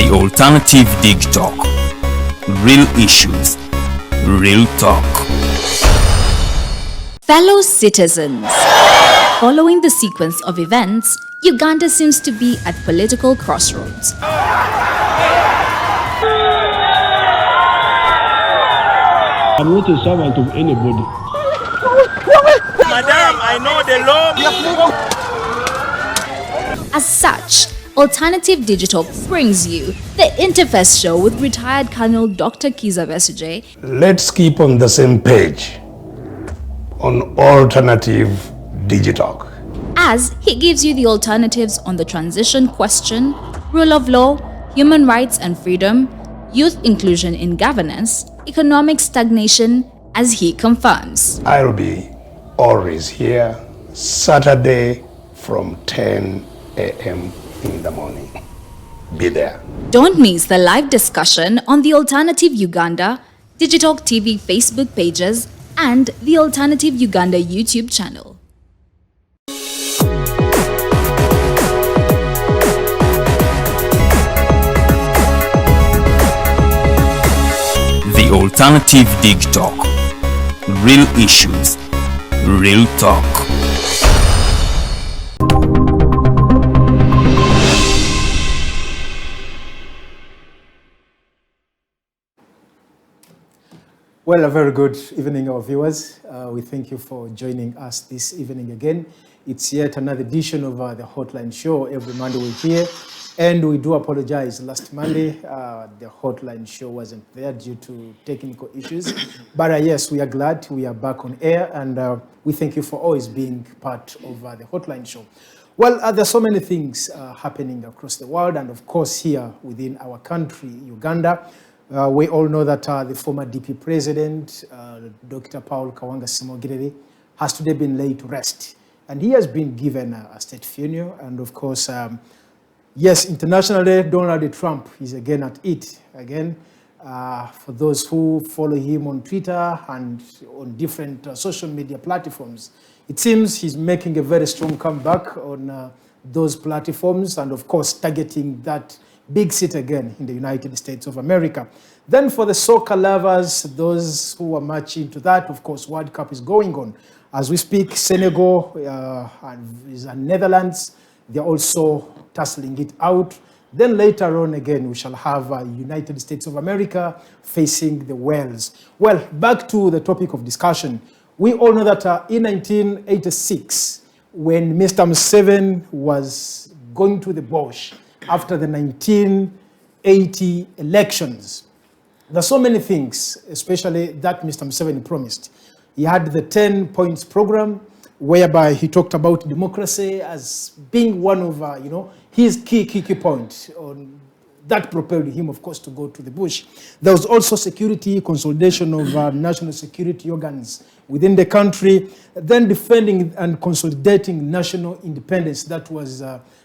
The alternative Digitalk. Real issues, real talk. Fellow citizens, following the sequence of events, Uganda seems to be at political crossroads. I'm not a servant of anybody. Madam, I know the law. As such, Alternative Digital brings you the Interface Show with retired Colonel Dr. Kiza Besuje. Let's keep on the same page on Alternative Digitalk, As he gives you the alternatives on the transition question, rule of law, human rights and freedom, youth inclusion in governance, economic stagnation, as he confirms. I'll be always here Saturday from 10 a.m. in the morning. Be there. Don't miss the live discussion on the Alternative Uganda, Digitalk TV Facebook pages, and the Alternative Uganda YouTube channel. The alternative Digitalk. Real issues, real talk. Well, a very good evening, our viewers. We thank you for joining us this evening again. It's yet another edition of the Hotline Show. Every Monday we're here, and we do apologize. Last Monday, the Hotline Show wasn't there due to technical issues. But yes, we are glad we are back on air, and we thank you for always being part of the Hotline Show. Well, there's so many things happening across the world, and of course here within our country, Uganda. We all know that the former DP president, Dr. Paul Kawanga Simogireri, has today been laid to rest. And he has been given a state funeral. And of course, yes, internationally, Donald Trump is again at it. Again, for those who follow him on Twitter and on different social media platforms, it seems he's making a very strong comeback on those platforms and, of course, targeting that big seat again in the United States of America. Then for the soccer lovers, those who are much into that, of course, World Cup is going on. As we speak, Senegal and Netherlands, they're also tussling it out. Then later on again, we shall have United States of America facing the Wales. Well, back to the topic of discussion. We all know that in 1986, when Mr. Museveni was going to the bush, after the 1980 elections, there's so many things, especially that Mr. Museveni promised. He had the 10 points program, whereby he talked about democracy as being one of his key points on that propelled him, of course, to go to the bush. There was also security, consolidation of national security organs within the country, then defending and consolidating national independence. That was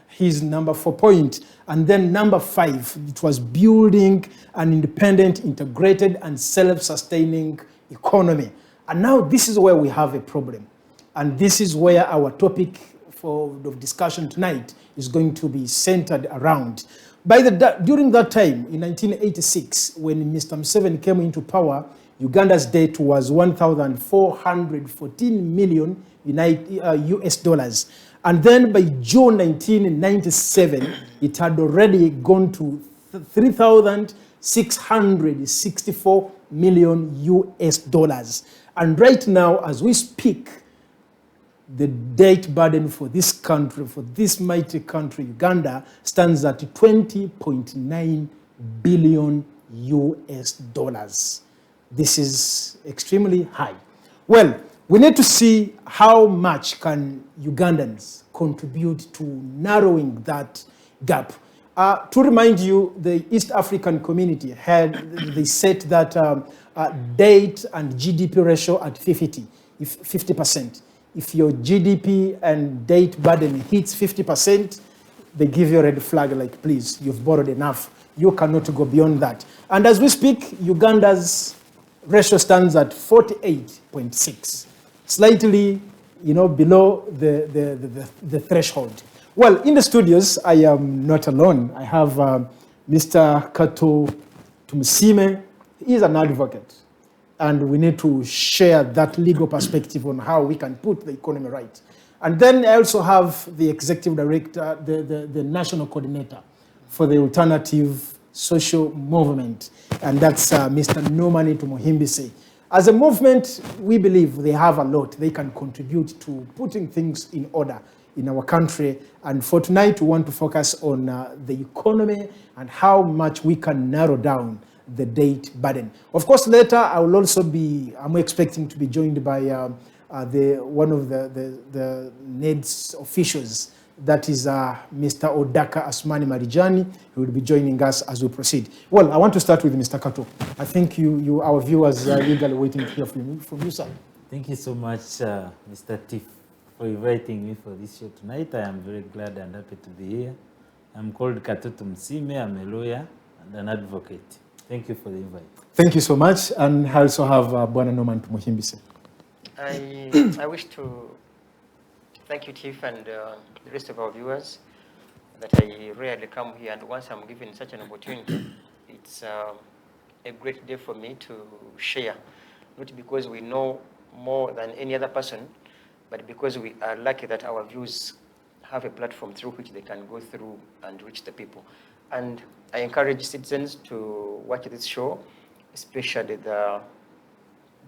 his number 4 point. And then number 5, it was building an independent, integrated, and self-sustaining economy. And now this is where we have a problem. And this is where our topic for the discussion tonight is going to be centered around. During that time, in 1986, when Mr. Museveni came into power, Uganda's debt was 1,414 million US dollars. And then by June 1997, it had already gone to 3,664 million US dollars. And right now, as we speak, the debt burden for this country, for this mighty country, Uganda, stands at 20.9 billion US dollars. This is extremely high. Well, we need to see how much can Ugandans contribute to narrowing that gap. To remind you, the East African community they set that debt and GDP ratio at 50%. If your GDP and debt burden hits 50%, they give you a red flag like, please, you've borrowed enough. You cannot go beyond that. And as we speak, Uganda's ratio stands at 48.6, slightly below the threshold. Well, in the studios, I am not alone. I have Mr. Kato Tumusiime is an advocate, and we need to share that legal perspective on how we can put the economy right. And then I also have the executive director, the national coordinator for the alternative social movement, and that's Mr. Norman Tumuhimbise. As a movement, we believe they have a lot they can contribute to putting things in order in our country. And for tonight, we want to focus on the economy and how much we can narrow down the debt burden. Of course, later I will also I'm expecting to be joined by one of the NED's officials, that is Mr. Odaka Asuman Marijani, who will be joining us as we proceed. Well, I want to start with Mr. Kato. I think our viewers are eagerly waiting to hear from you, sir. Thank you so much, Mr. Tiff, for inviting me for this show tonight. I am very glad and happy to be here. I'm called Kato Tumusiime. I'm a lawyer and an advocate. Thank you for the invite. Thank you so much. And I also have Bwana Norman Tumuhimbise. I wish to thank you, Chief, and the rest of our viewers, that I rarely come here, and once I'm given such an opportunity, it's a great day for me to share, not because we know more than any other person, but because we are lucky that our views have a platform through which they can go through and reach the people. And I encourage citizens to watch this show, especially the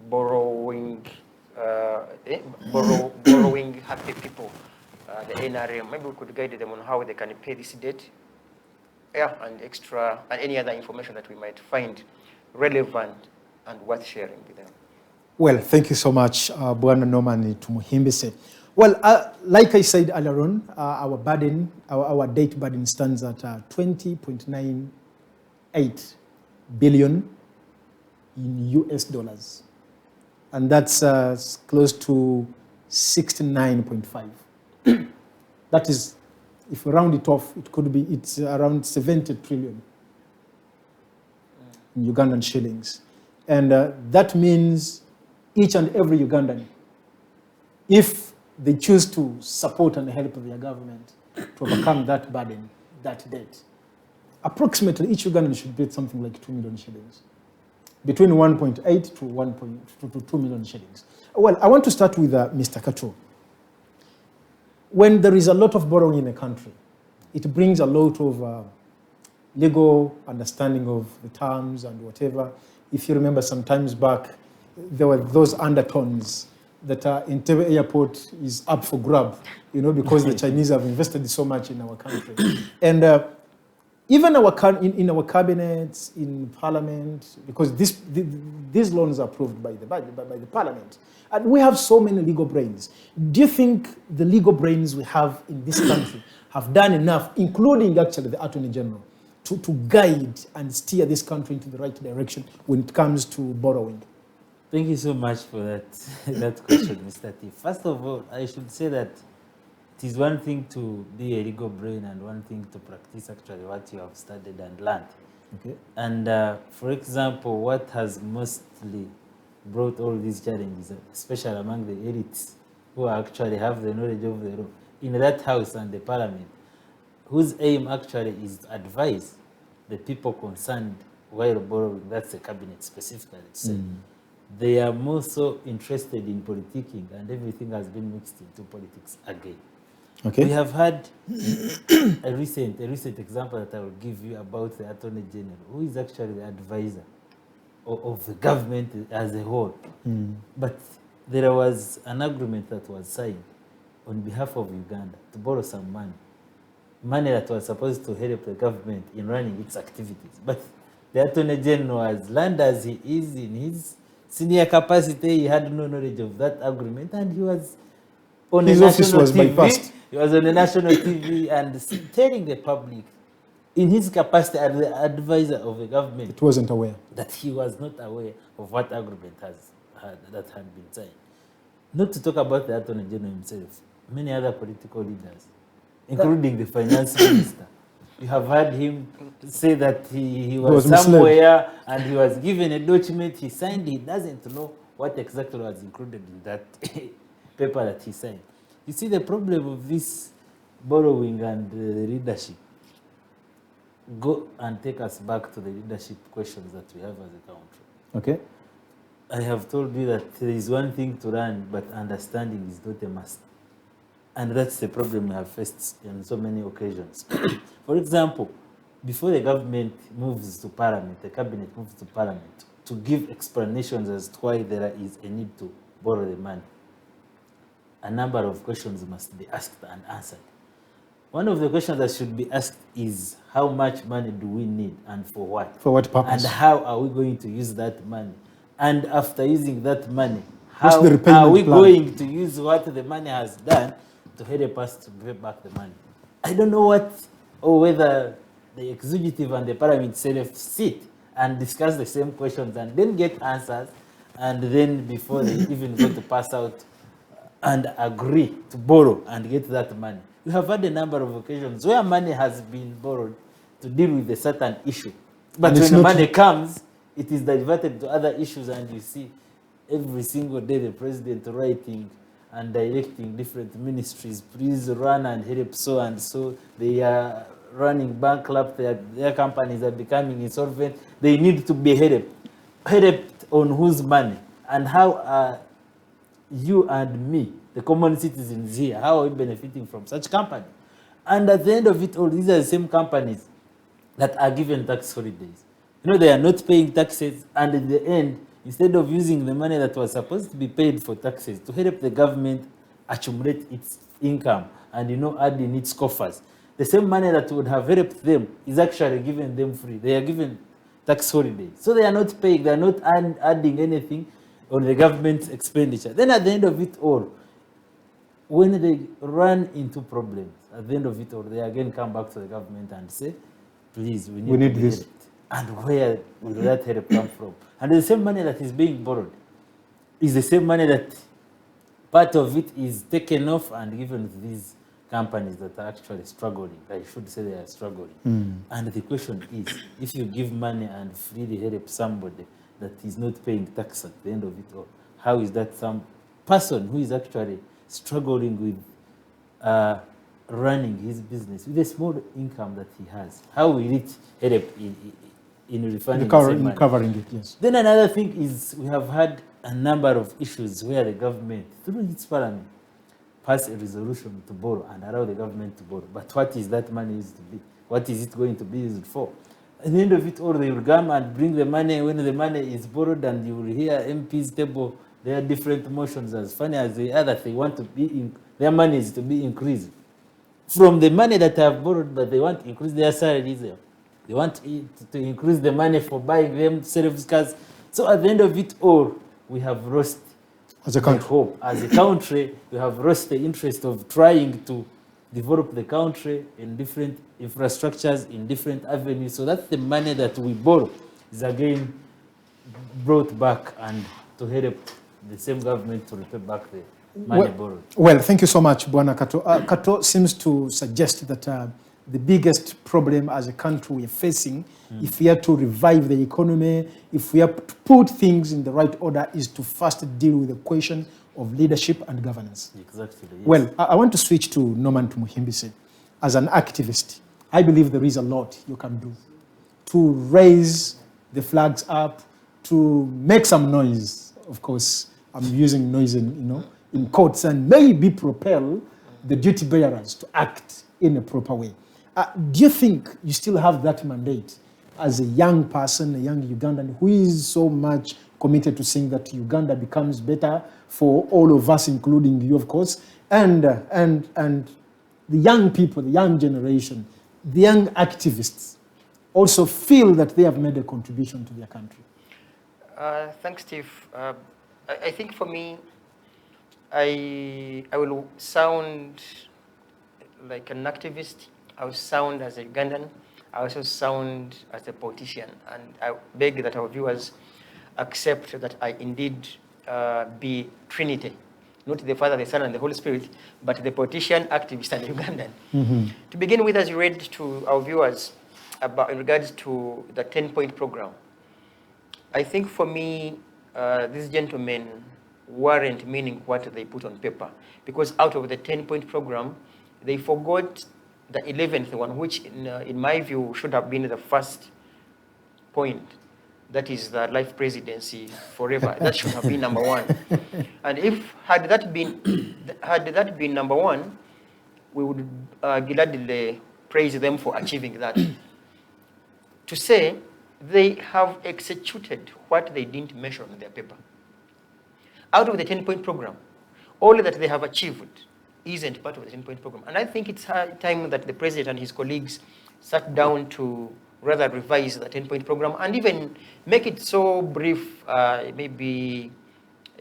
borrowing happy people, the NRM. Maybe we could guide them on how they can pay this debt, and any other information that we might find relevant and worth sharing with them. Well, thank you so much, Bwana Norman Tumuhimbise. Well, like I said earlier on, our debt burden stands at 20.98 billion in US dollars. And that's close to 69.5. That is, if we round it off, it's around 70 trillion in Ugandan shillings. And that means each and every Ugandan, if they choose to support and help their government to overcome that burden, that debt, approximately each Ugandan should pay something like 2 million shillings. Between 1.8 to 2 million shillings. Well, I want to start with Mr. Kato. When there is a lot of borrowing in a country, it brings a lot of legal understanding of the terms and whatever. If you remember some times back, there were those undertones that Entebbe Airport is up for grab, because the Chinese have invested so much in our country. And even in our cabinets, in parliament, because these loans are approved by the parliament, and we have so many legal brains. Do you think the legal brains we have in this country have done enough, including actually the Attorney General, to guide and steer this country into the right direction when it comes to borrowing? Thank you so much for that question, Mr. T. First of all, I should say that it is one thing to be a legal brain and one thing to practice actually what you have studied and learned. Okay. And for example, what has mostly brought all these challenges, especially among the elites who actually have the knowledge of the law in that house and the parliament, whose aim actually is to advise the people concerned while borrowing, that's the cabinet specifically. They are more so interested in politicking, and everything has been mixed into politics again. Okay. We have had a recent example that I will give you about the Attorney General, who is actually the advisor of the government as a whole. But there was an agreement that was signed on behalf of Uganda to borrow some money that was supposed to help the government in running its activities. But the Attorney General, as learned as he is in his senior capacity, he had no knowledge of that agreement, and he was on his office was TV. Bypassed. He was on the national TV and telling the public, in his capacity as the advisor of the government, it wasn't aware that he was not aware of what agreement had been signed. Not to talk about the Attorney General himself, many other political leaders, including the finance minister. You have heard him say that he was somewhere and he was given a document he signed. He doesn't know what exactly was included in that paper that he signed. You see the problem of this borrowing and leadership. go and take us back to the leadership questions that we have as a country. Okay. I have told you that there is one thing to learn, but understanding is not a must. And that's the problem we have faced on so many occasions. For example, before the government moves to parliament, the cabinet moves to parliament to give explanations as to why there is a need to borrow the money, a number of questions must be asked and answered. One of the questions that should be asked is, how much money do we need and for what? For what purpose? And how are we going to use that money? And after using that money, What's how the repayment are we plan? going to use what the money has done to help us to pay back the money? I don't know what or whether the executive and the parliament sit and discuss the same questions and then get answers, and then before they even go to pass out and agree to borrow and get that money. We have had a number of occasions where money has been borrowed to deal with a certain issue. But when the money comes, it is diverted to other issues, and you see every single day the president writing and directing different ministries, please run and help so and so. They are running bankrupt, their companies are becoming insolvent. They need to be helped. Helped on whose money? And how are you and me, the common citizens here, how are we benefiting from such company? And at the end of it all, these are the same companies that are given tax holidays. You know, they are not paying taxes, and in the end, instead of using the money that was supposed to be paid for taxes to help the government accumulate its income and, you know, add in its coffers, the same money that would have helped them is actually given them free. They are given tax holidays. So they are not paying, they are not adding anything on the government's expenditure. Then at the end of it all, when they run into problems, at the end of it all, they again come back to the government and say, please, we need this. Helped. And where will that help come from? And the same money that is being borrowed is the same money that part of it is taken off and given to these companies that are actually struggling. I should say they are struggling. And the question is, if you give money and freely help somebody that is not paying tax at the end of it all, how is that some person who is actually struggling with running his business with a small income that he has, how will it help in refunding covering it, yes. Then another thing is, we have had a number of issues where the government, through its parliament, pass a resolution to borrow and allow the government to borrow. But what is that money used to be? What is it going to be used for? At the end of it all, they will come and bring the money when the money is borrowed, and you will hear MPs table their different motions as funny as they are, that they want to be their money is to be increased from the money that they have borrowed, but they want to increase their salaries. They want to increase the money for buying them service cars. So at the end of it all, we have lost as a country. Hope. As a country, we have lost the interest of trying to develop the country in different infrastructures, in different avenues, so that the money that we borrow is again brought back and to help the same government to repay back the money borrowed. Well, thank you so much, Bwana Kato. Kato seems to suggest that the biggest problem as a country we are facing, if we are to revive the economy, if we are to put things in the right order, is to first deal with the question of leadership and governance. Exactly. Yes. Well, I want to switch to Norman Tumuhimbise. As an activist, I believe there is a lot you can do to raise the flags up, to make some noise. Of course, I'm using noise in quotes, and maybe propel the duty bearers to act in a proper way. Do you think you still have that mandate as a young person, a young Ugandan who is so much committed to seeing that Uganda becomes better for all of us, including you, of course, and the young people, the young generation, the young activists also feel that they have made a contribution to their country? Thanks, Steve. I think for me, I will sound like an activist. I will sound as a Ugandan. I also sound as a politician. And I beg that our viewers accept that I indeed be Trinity. Not the Father, the Son, and the Holy Spirit, but the politician, activist, and Ugandan. To begin with, as you read to our viewers about in regards to the 10-point program, I think for me, these gentlemen weren't meaning what they put on paper, because out of the 10-point program, they forgot the 11th one, which in my view should have been the first point. That is the life presidency forever. That should have been number one. And if had that been number one, we would gladly praise them for achieving that. To say they have executed what they didn't mention on their paper. Out of the 10-point program, all that they have achieved isn't part of the 10-point program. And I think it's high time that the president and his colleagues sat down to rather revise the 10-point program and even make it so brief, maybe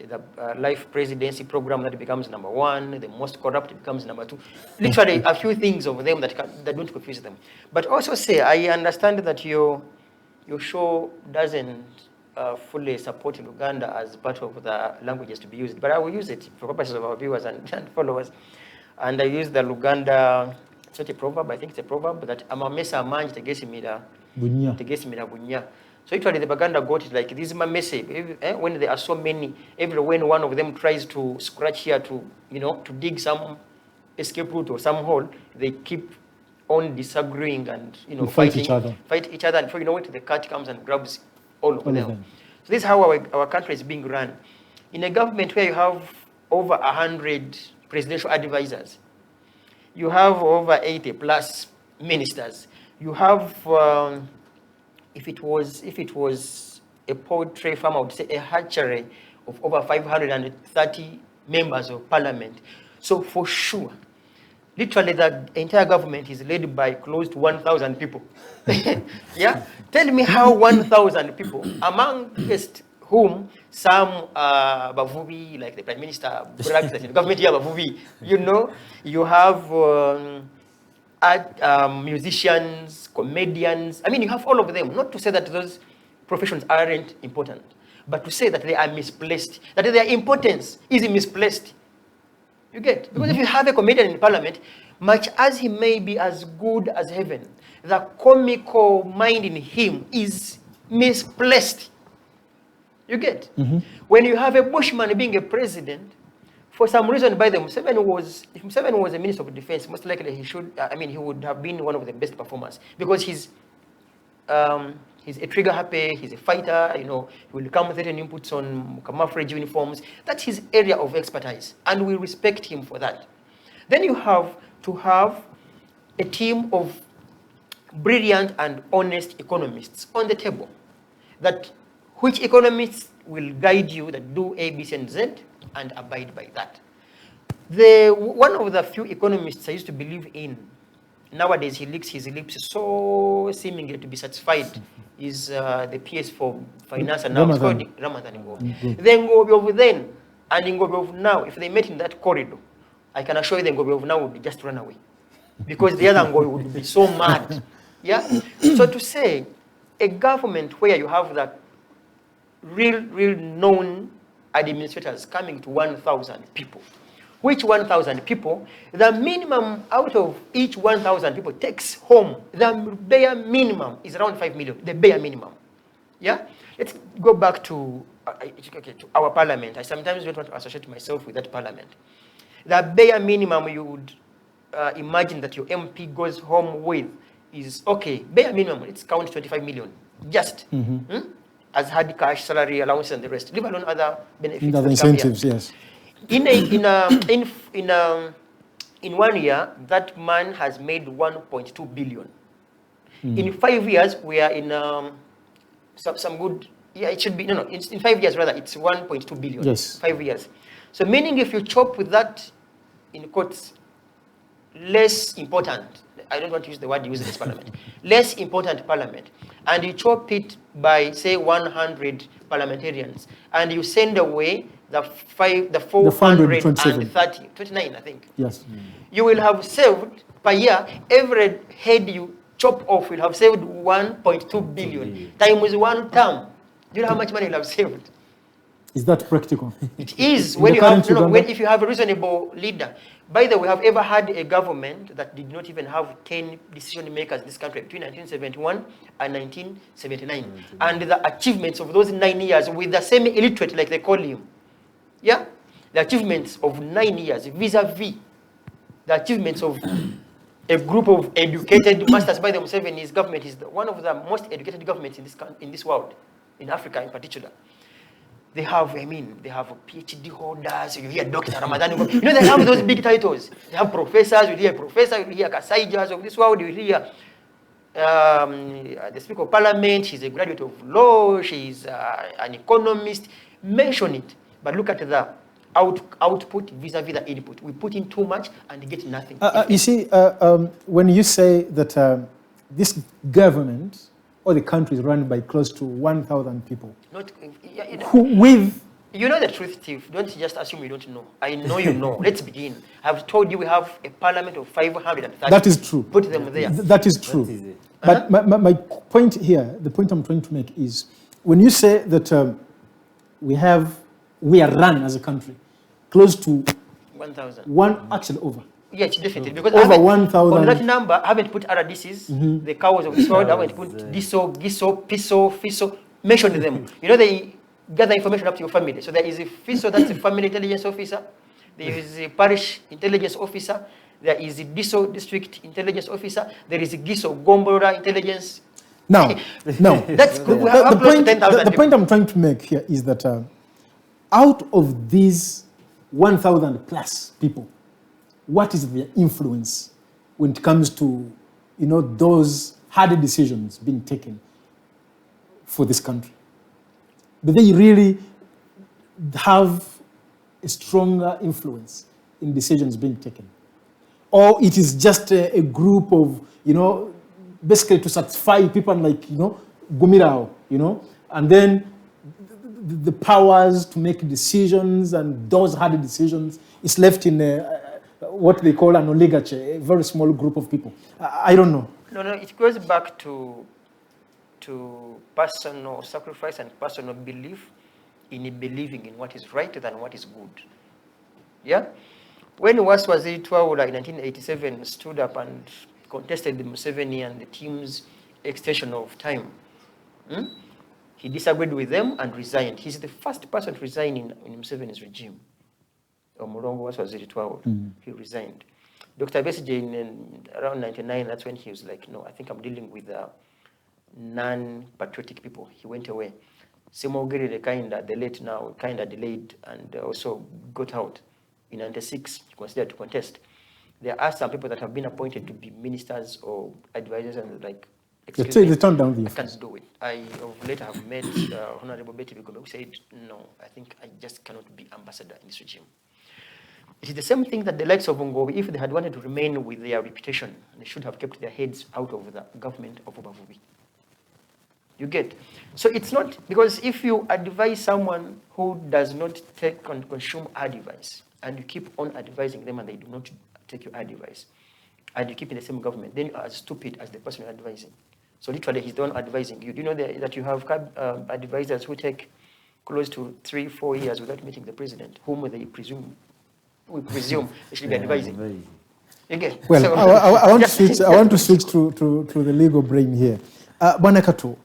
the life presidency program that becomes number one, the most corrupt becomes number two. Literally a few things of them that don't confuse them. But also say, I understand that your show doesn't fully support Uganda as part of the languages to be used, but I will use it for purposes of our viewers and followers. And I use the Luganda. It's not a proverb, I think it's a proverb, that amamesa amanji tegesimira bunya. So actually the Baganda got it like, this is my message. When there are so many, when one of them tries to scratch here to dig some escape route or some hole, they keep on disagreeing and fight each other. And before you know it, the cat comes and grabs all of them. So this is how our country is being run. In a government where you have over 100 presidential advisors, you have over 80 plus ministers. You have, if it was a poultry farm, I would say a hatchery of over 530 members of parliament. So for sure, literally the entire government is led by close to 1,000 people. Yeah? Tell me how 1,000 people, amongst whom some bavubi, like the prime minister, brags that in the government here bavubi, you have musicians, comedians. I mean, you have all of them. Not to say that those professions aren't important, but to say that they are misplaced, that their importance is misplaced. You get? Because if you have a comedian in parliament, much as he may be as good as heaven, the comical mind in him is misplaced. You get? When you have a bushman being a president, for some reason, by the if Museveni was a minister of defense, most likely he would have been one of the best performers because he's a trigger happy, he's a fighter, he will come with certain inputs on camouflage uniforms. That's his area of expertise, and we respect him for that. Then you have to have a team of brilliant and honest economists on the table. Which economists will guide you that do A, B, C, and Z and abide by that. One of the few economists I used to believe in, nowadays he licks his lips so seemingly to be satisfied, is the PS for finance and now it's called Ramadan Ngobi. The Ngobi of then and Ngobi of now, if they met in that corridor, I can assure you the Ngobi of now would just run away. Because the other Ngobi would be so mad. Yeah? So to say, a government where you have that real known administrators coming to 1,000 people, which 1,000 people, the minimum out of each 1,000 people takes home, the bare minimum is around 5 million, the bare minimum. Yeah? Let's go back to our parliament. I sometimes don't want to associate myself with that parliament. The bare minimum you would imagine that your MP goes home with is, okay, bare minimum, let's count 25 million, just. As hard cash, salary, allowance, and the rest. Leave alone other benefits. Other incentives, yes. In 1 year, that man has made 1.2 billion. In 5 years, we are in some good. Yeah, it should be in 5 years rather. It's 1.2 billion. Yes. 5 years. So meaning, if you chop with that, in quotes, less important. I don't want to use the word used in this parliament. Less important parliament, and you chop it by say 100 parliamentarians, and you send away the 430, 29, I think. Yes. You will have saved per year. Every head you chop off will have saved 1.2 billion times 1 term. Do you know how much money you'll have saved? Is that practical? It is when you have if you have a reasonable leader. By the way, have ever had a government that did not even have 10 decision makers in this country between 1971 and 1979? And the achievements of those 9 years with the same illiterate, like they call him. Yeah? The achievements of 9 years vis-a-vis the achievements of a group of educated masters by themselves, and his government is one of the most educated governments in this world, in Africa in particular. They have, they have PhD holders. You hear Dr. Ramadan. They have those big titles. They have professors. You hear professor. You hear Kasaijas of this world. You hear the Speaker of Parliament. She's a graduate of law. She's an economist. Mention it. But look at the output vis-a-vis the input. We put in too much and get nothing. You see, when you say that this government or the country is run by close to 1,000 people, with... You know the truth, Steve. Don't just assume you don't know. I know you know. Let's begin. I've told you we have a parliament of 530. That is true. Put them there. That is true. That is it. But my point here, the point I'm trying to make is, when you say that we are run as a country close to 1,000. Actually over. Yes, definitely. Because over 1,000. On that number, I haven't put RDCs, the cows of this world. I haven't put Diso, Giso, Piso, Fiso. Mention them. They gather information up to your family. So there is a Fiso, that's a family intelligence officer. There is a parish intelligence officer. There is a Diso district intelligence officer. There is a Giso Gombora intelligence. No. That's good. The point I'm trying to make here is that out of these 1,000 plus people, what is their influence when it comes to, those hard decisions being taken for this country? Do they really have a stronger influence in decisions being taken? Or it is just a group of, basically to satisfy people like, Gumirao, and then the powers to make decisions and those hard decisions is left in what they call an oligarchy, a very small group of people. I don't know. No, it goes back to personal sacrifice and personal belief in believing in what is right than what is good. Yeah? When Waswaziri Twawula in 1987 stood up and contested the Museveni and the team's extension of time, he disagreed with them and resigned. He's the first person to resign in Museveni's regime. Omurongo Waswaziri Twawula. He resigned. Dr. Besigye in around 99, that's when he was like, no, I think I'm dealing with non-patriotic people. He went away. Simo Gerere, the late now, delayed and also got out. In 96, considered to contest. There are some people that have been appointed to be ministers or advisors and they turned down the I can't do it. I later have met Honorable Betty Bigombe who said, no, I think I just cannot be ambassador in this regime. It is the same thing that the likes of Ngobi, if they had wanted to remain with their reputation, they should have kept their heads out of the government of Obavubi. You get? So it's not, because if you advise someone who does not take and consume advice, and you keep on advising them and they do not take your advice, and you keep in the same government, then you are as stupid as the person you're advising. So literally, he's the one advising you. Do you know that you have advisors who take close to 3-4 years without meeting the president, whom we presume they should be advising? Again. Well, so, I want to switch to the legal brain here. Bwana Kato,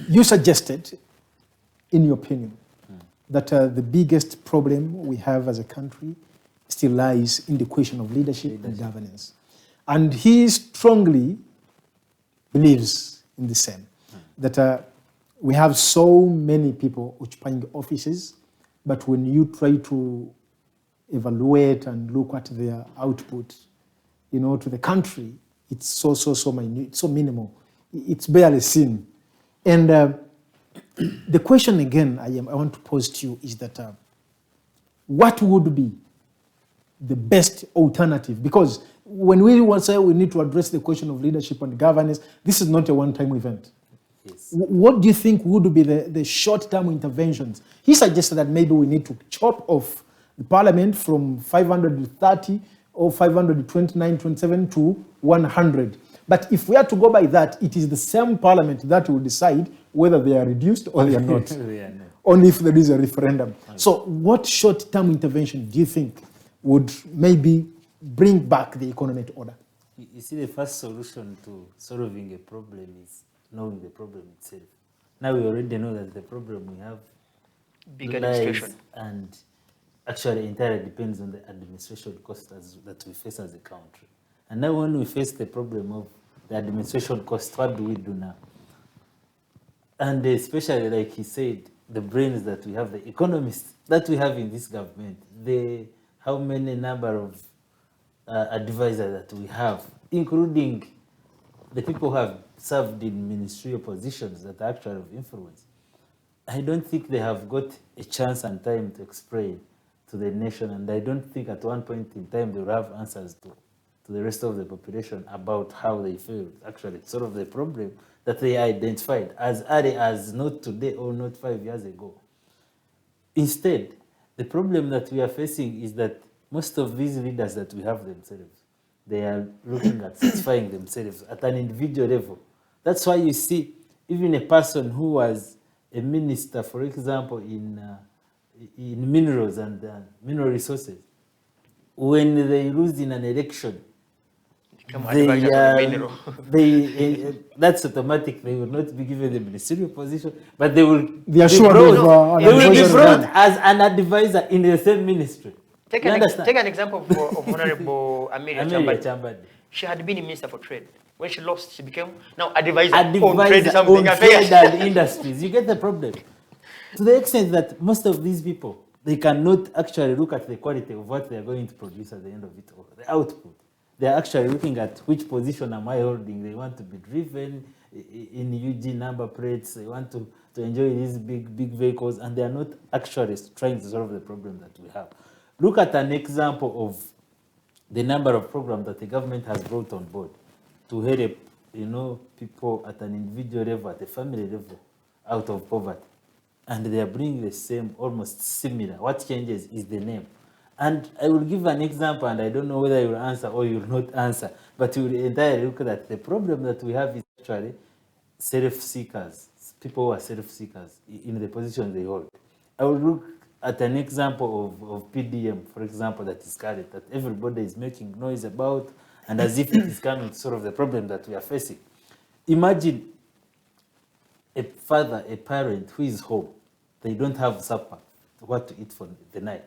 you suggested, in your opinion, that the biggest problem we have as a country still lies in the question of leadership and governance. And he strongly believes in the same, that we have so many people occupying offices, but when you try to evaluate and look at their output, to the country, it's so minute, so minimal. It's barely seen. And the question again I want to pose to you is that what would be the best alternative? Because when we will say we need to address the question of leadership and governance, this is not a one-time event. Yes. What do you think would be the short-term interventions? He suggested that maybe we need to chop off the parliament from 530 or 529, 27 to 100. But if we are to go by that, it is the same parliament that will decide whether they are reduced or they are not. Only if there is a referendum. Okay. So what short-term intervention do you think would maybe bring back the economic order? You see, the first solution to solving a problem is knowing the problem itself. Now we already know that the problem we have big administration, and actually entirely depends on the administration costs that we face as a country. And now when we face the problem of the administration cost, what do we do now? And especially, like he said, the brains that we have, the economists that we have in this government, how many number of advisors that we have, including the people who have served in ministerial positions that are actually of influence. I don't think they have got a chance and time to explain to the nation, and I don't think at one point in time they will have answers to the rest of the population about how they feel actually solve the problem that they identified as early as not today or not 5 years ago. Instead, the problem that we are facing is that most of these leaders that we have themselves, they are looking at satisfying themselves at an individual level. That's why you see even a person who was a minister, for example, in minerals and mineral resources, when they lose in an election, that's automatic. They will not be given the ministerial position, but they will be brought as an advisor in the same ministry. Take an example of Honorable Amelia Chambadi. She had been a minister for trade. When she lost, she became now advisor on trade and industries. You get the problem. To the extent that most of these people, they cannot actually look at the quality of what they are going to produce at the end of it all, the output. They are actually looking at which position am I holding. They want to be driven in UG number plates. They want to enjoy these big vehicles, and they are not actually trying to solve the problem that we have. Look at an example of the number of programs that the government has brought on board to help, people at an individual level, at a family level, out of poverty. And they are bringing the same, almost similar. What changes is the name. And I will give an example, and I don't know whether you will answer or you will not answer, but you will entirely look at the problem that we have is actually self-seekers, people who are self-seekers in the position they hold. I will look at an example of PDM, for example, that is carried, that everybody is making noise about, and as if it is coming to solve the problem that we are facing. Imagine a father, a parent who is home. They don't have supper, what to eat for the night.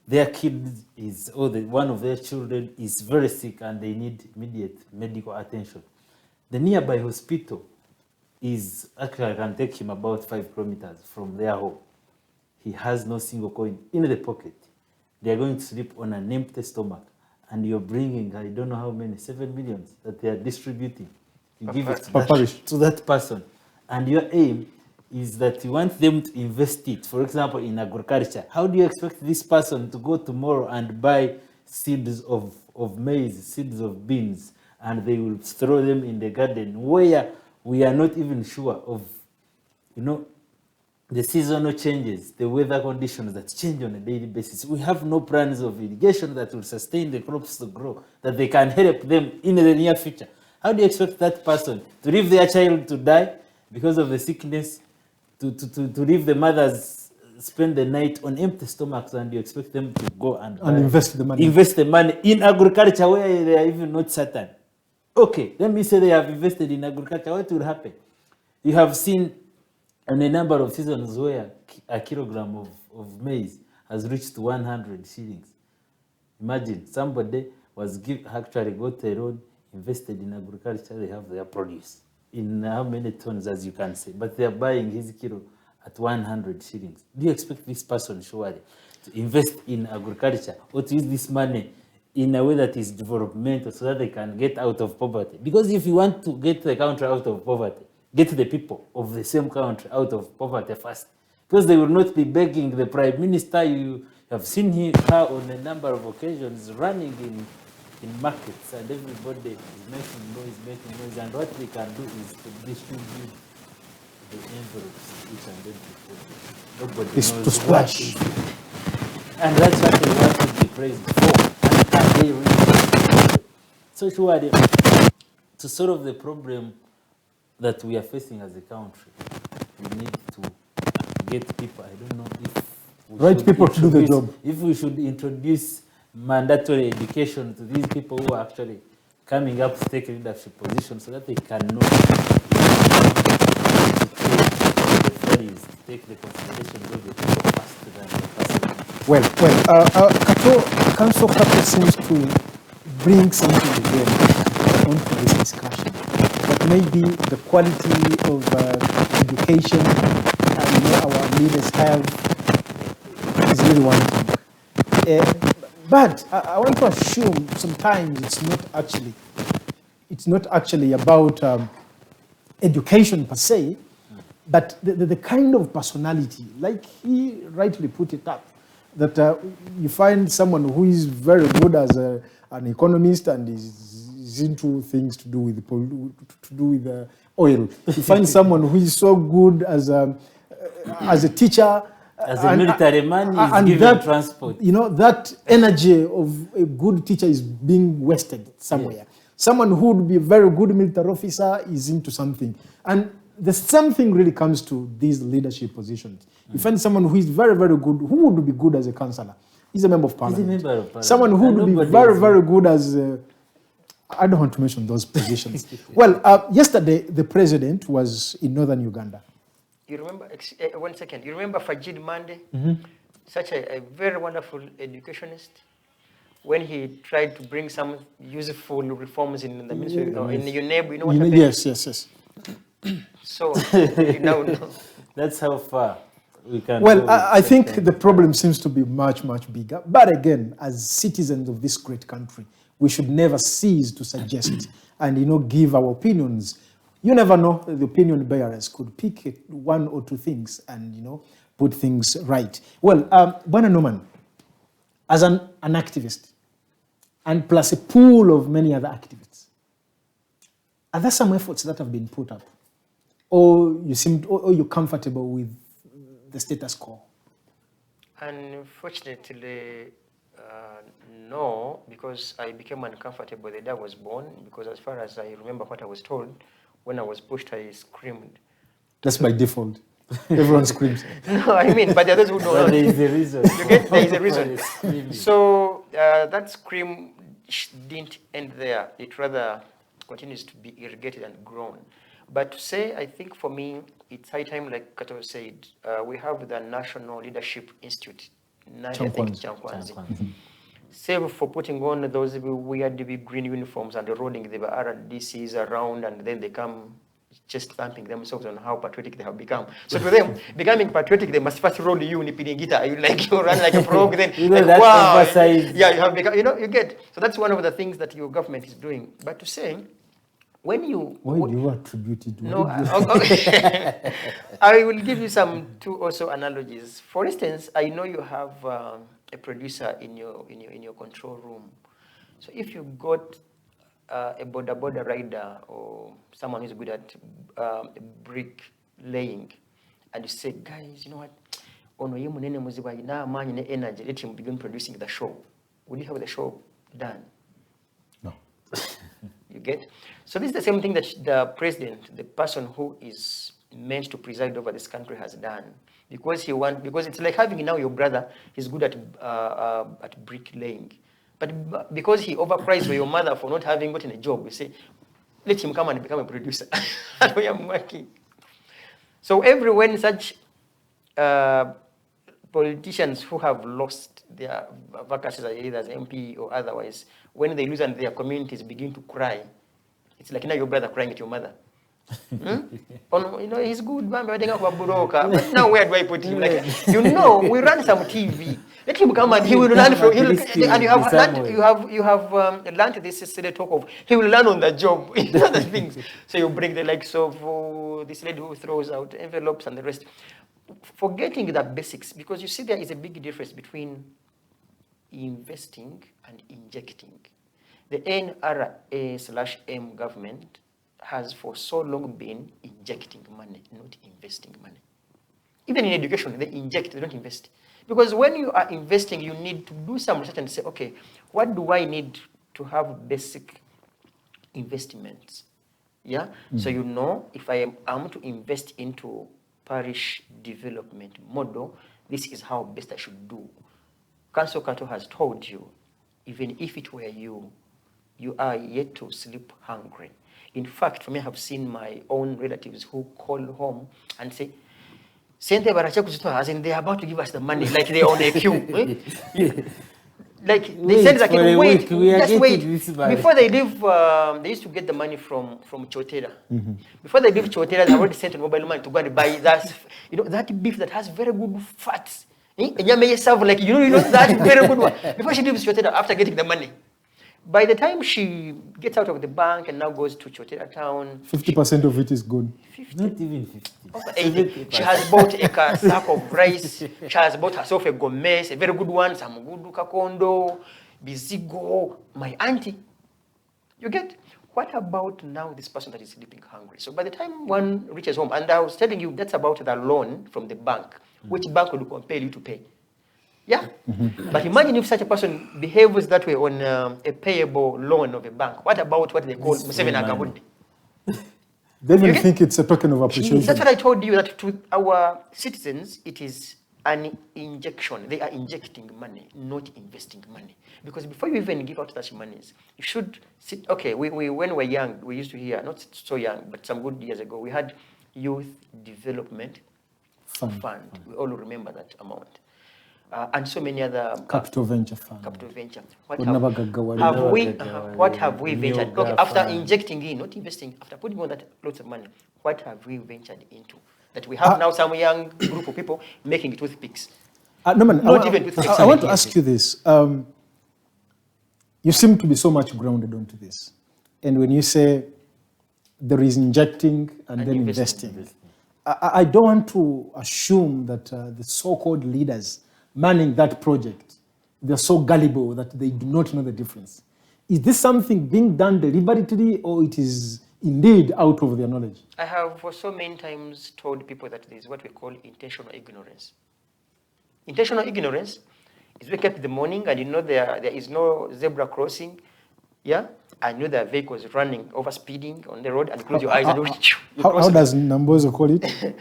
Their kid is, one of their children is very sick and they need immediate medical attention. The nearby hospital is actually can take him about 5 kilometers from their home. He has no single coin in the pocket. They are going to sleep on an empty stomach, and you're bringing, I don't know how many, 7 million that they are distributing. You give it to that person, and your aim is that you want them to invest it, for example, in agriculture. How do you expect this person to go tomorrow and buy seeds of maize, seeds of beans, and they will throw them in the garden where we are not even sure of, the seasonal changes, the weather conditions that change on a daily basis. We have no plans of irrigation that will sustain the crops to grow, that they can help them in the near future. How do you expect that person to leave their child to die because of the sickness, to leave the mothers spend the night on empty stomachs, and you expect them to go and invest the money in agriculture where they are even not certain? Okay, let me say they have invested in agriculture. What will happen? You have seen in a number of seasons where a kilogram of maize has reached 100 shillings. Imagine somebody actually got a loan, invested in agriculture, they have their produce in how many tons, as you can say, but they are buying his kilo at 100 shillings. Do you expect this person surely to invest in agriculture or to use this money in a way that is developmental so that they can get out of poverty? Because if you want to get the country out of poverty, get the people of the same country out of poverty first. Because they will not be begging the Prime Minister. You have seen her on a number of occasions running in markets, and everybody is making noise, and what they can do is to distribute the envelopes each and every. Nobody is knows to splash. And that's what they want to be praised for. And they really so surely, to solve the problem that we are facing as a country, we need to get people. I don't know if we people to do the job. If we should introduce mandatory education to these people who are actually coming up to take leadership positions, so that they can know the values, take the considerations of the people faster than the person. Well, Kato, Council Kato seems to bring something again onto this discussion. That maybe the quality of education our leaders have is really wanting. But I want to assume sometimes it's not actually about education per se, but the kind of personality, like he rightly put it up, that you find someone who is very good as an economist and is into things to do with oil. You find someone who is so good as a teacher. As a military man, is given that, transport. That energy of a good teacher is being wasted somewhere. Yes. Someone who would be a very good military officer is into something. And the something really comes to these leadership positions. You find someone who is very, very good, who would be good as a councillor. He's a member of parliament. Someone who would be very, very good as I don't want to mention those positions. Well, yesterday, the president was in northern Uganda. You remember, 1 second, you remember Fajid Mande, such a very wonderful educationist, when he tried to bring some useful reforms in the ministry, in UNEB, you know what happened? Yes. So, now, that's how far we can Well, go I think the problem seems to be much, much bigger. But again, as citizens of this great country, we should never cease to suggest and, give our opinions. You never know, the opinion bearers could pick one or two things and, put things right. Well, Bwana Norman, as an activist, and plus a pool of many other activists, are there some efforts that have been put up? Or you're comfortable with the status quo? Unfortunately, no, because I became uncomfortable the day I was born, because as far as I remember what I was told, when I was pushed, I screamed. That's by default. Everyone screams. No, I mean, but the others who don't know. There is a reason. You get, there is a reason. So that scream didn't end there. It rather continues to be irrigated and grown. But to say, I think for me, it's high time, like Kato said, we have the National Leadership Institute, Chankwanzi. Save for putting on those weird big green uniforms and rolling the RDCs around, and then they come just thumping themselves on how patriotic they have become. So to them, becoming patriotic, they must first roll you in Pidingita. You run like a frog, then like, wow. Yeah, you have become, you get. So that's one of the things that your government is doing. But to say, when you... Why do you attribute it? No, okay. I will give you two also analogies. For instance, I know you have a producer in your control room. So if you got a border rider or someone who's good at brick laying, and you say, guys, you know what? Energy, let him begin producing the show. Would you have the show done? No. You get? So this is the same thing that the president, the person who is meant to preside over this country, has done. Because it's like having now your brother, he's good at brick laying. But because he overpriced for your mother for not having gotten a job, you say, let him come and become a producer. And we are working. So when such politicians who have lost their vacancies, either as MP or otherwise, when they lose and their communities begin to cry, it's like now your brother crying at your mother. He's good, but now where do I put him? We run some TV. Let him come and he will learn from. And you have learned this silly talk of he will learn on the job. Other things. So you bring the likes of this lady who throws out envelopes and the rest, forgetting the basics, because you see there is a big difference between investing and injecting. The NRA/M government has for so long been injecting money, not investing money. Even in education, they inject, they don't invest. Because when you are investing, you need to do some research and say, okay, what do I need to have basic investments? Yeah? So if I am to invest into parish development model, this is how best I should do. Council Kato has told you, even if it were you are yet to sleep hungry. In fact, for me, I have seen my own relatives who call home and say, as in they're about to give us the money, like they're on a queue. Like they Wait said, like for a wait, week, we are just getting wait. this money. Before they leave, they used to get the money from Chotera. Before they leave Chotera, they already sent a mobile money to go and buy that, that beef that has very good fats. Like you know that very good one. Before she leaves Chotera, after getting the money, by the time she gets out of the bank and now goes to Chotera town, 50% of it is gone. Not even 50. over 80. She has bought a sack of rice. She has bought herself a gomez, a very good one, some good kakondo, bizigo, my auntie. You get? What about now this person that is sleeping hungry? So by the time one reaches home, and I was telling you that's about the loan from the bank, which bank would compel you to pay? Yeah? But imagine if such a person behaves that way on a payable loan of a bank. What about what they call Museveni Agabundi? They even You get- think it's a token of appreciation. That's what I told you, that to our citizens, it is an injection. They are injecting money, not investing money. Because before you even give out such monies, you should sit. Okay, we when we were young, we used to hear, not so young, but some good years ago, we had Youth Development Fund. We all remember that amount. And so many other Capital Venture Fund. capital venture. Bonabagagga What have we ventured? Yoga Okay, after fund. injecting in, not investing, after putting all that lots of money, what have we ventured into? That we have now some young group of people making toothpicks. No, man, Not even with I want to ask you this. You seem to be so much grounded onto this. And when you say there is injecting and then investing, I don't want to assume that the so-called leaders manning that project, they're so gullible that they do not know the difference. Is this something being done deliberately, or it is indeed out of their knowledge? I have for so many times told people that there is what we call intentional ignorance. Intentional ignorance is wake up in the morning and you know there is no zebra crossing, yeah, and you know there are vehicles running over speeding on the road, and you close your eyes and How does Nambozo call it?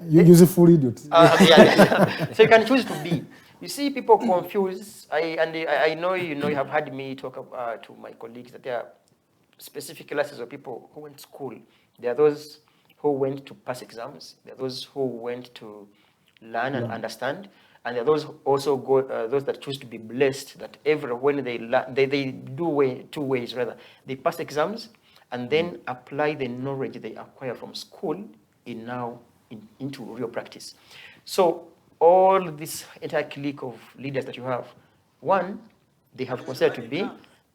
You use a full idiot. So you can choose to be. You see, people confuse. I know you have heard me talk to my colleagues that there are specific classes of people who went to school. There are those who went to pass exams. There are those who went to learn and understand. And there are those also those that choose to be blessed, that when they learn, they do two ways rather. They pass exams and then apply the knowledge they acquire from school into real practice. So all this entire clique of leaders that you have, one, they have considered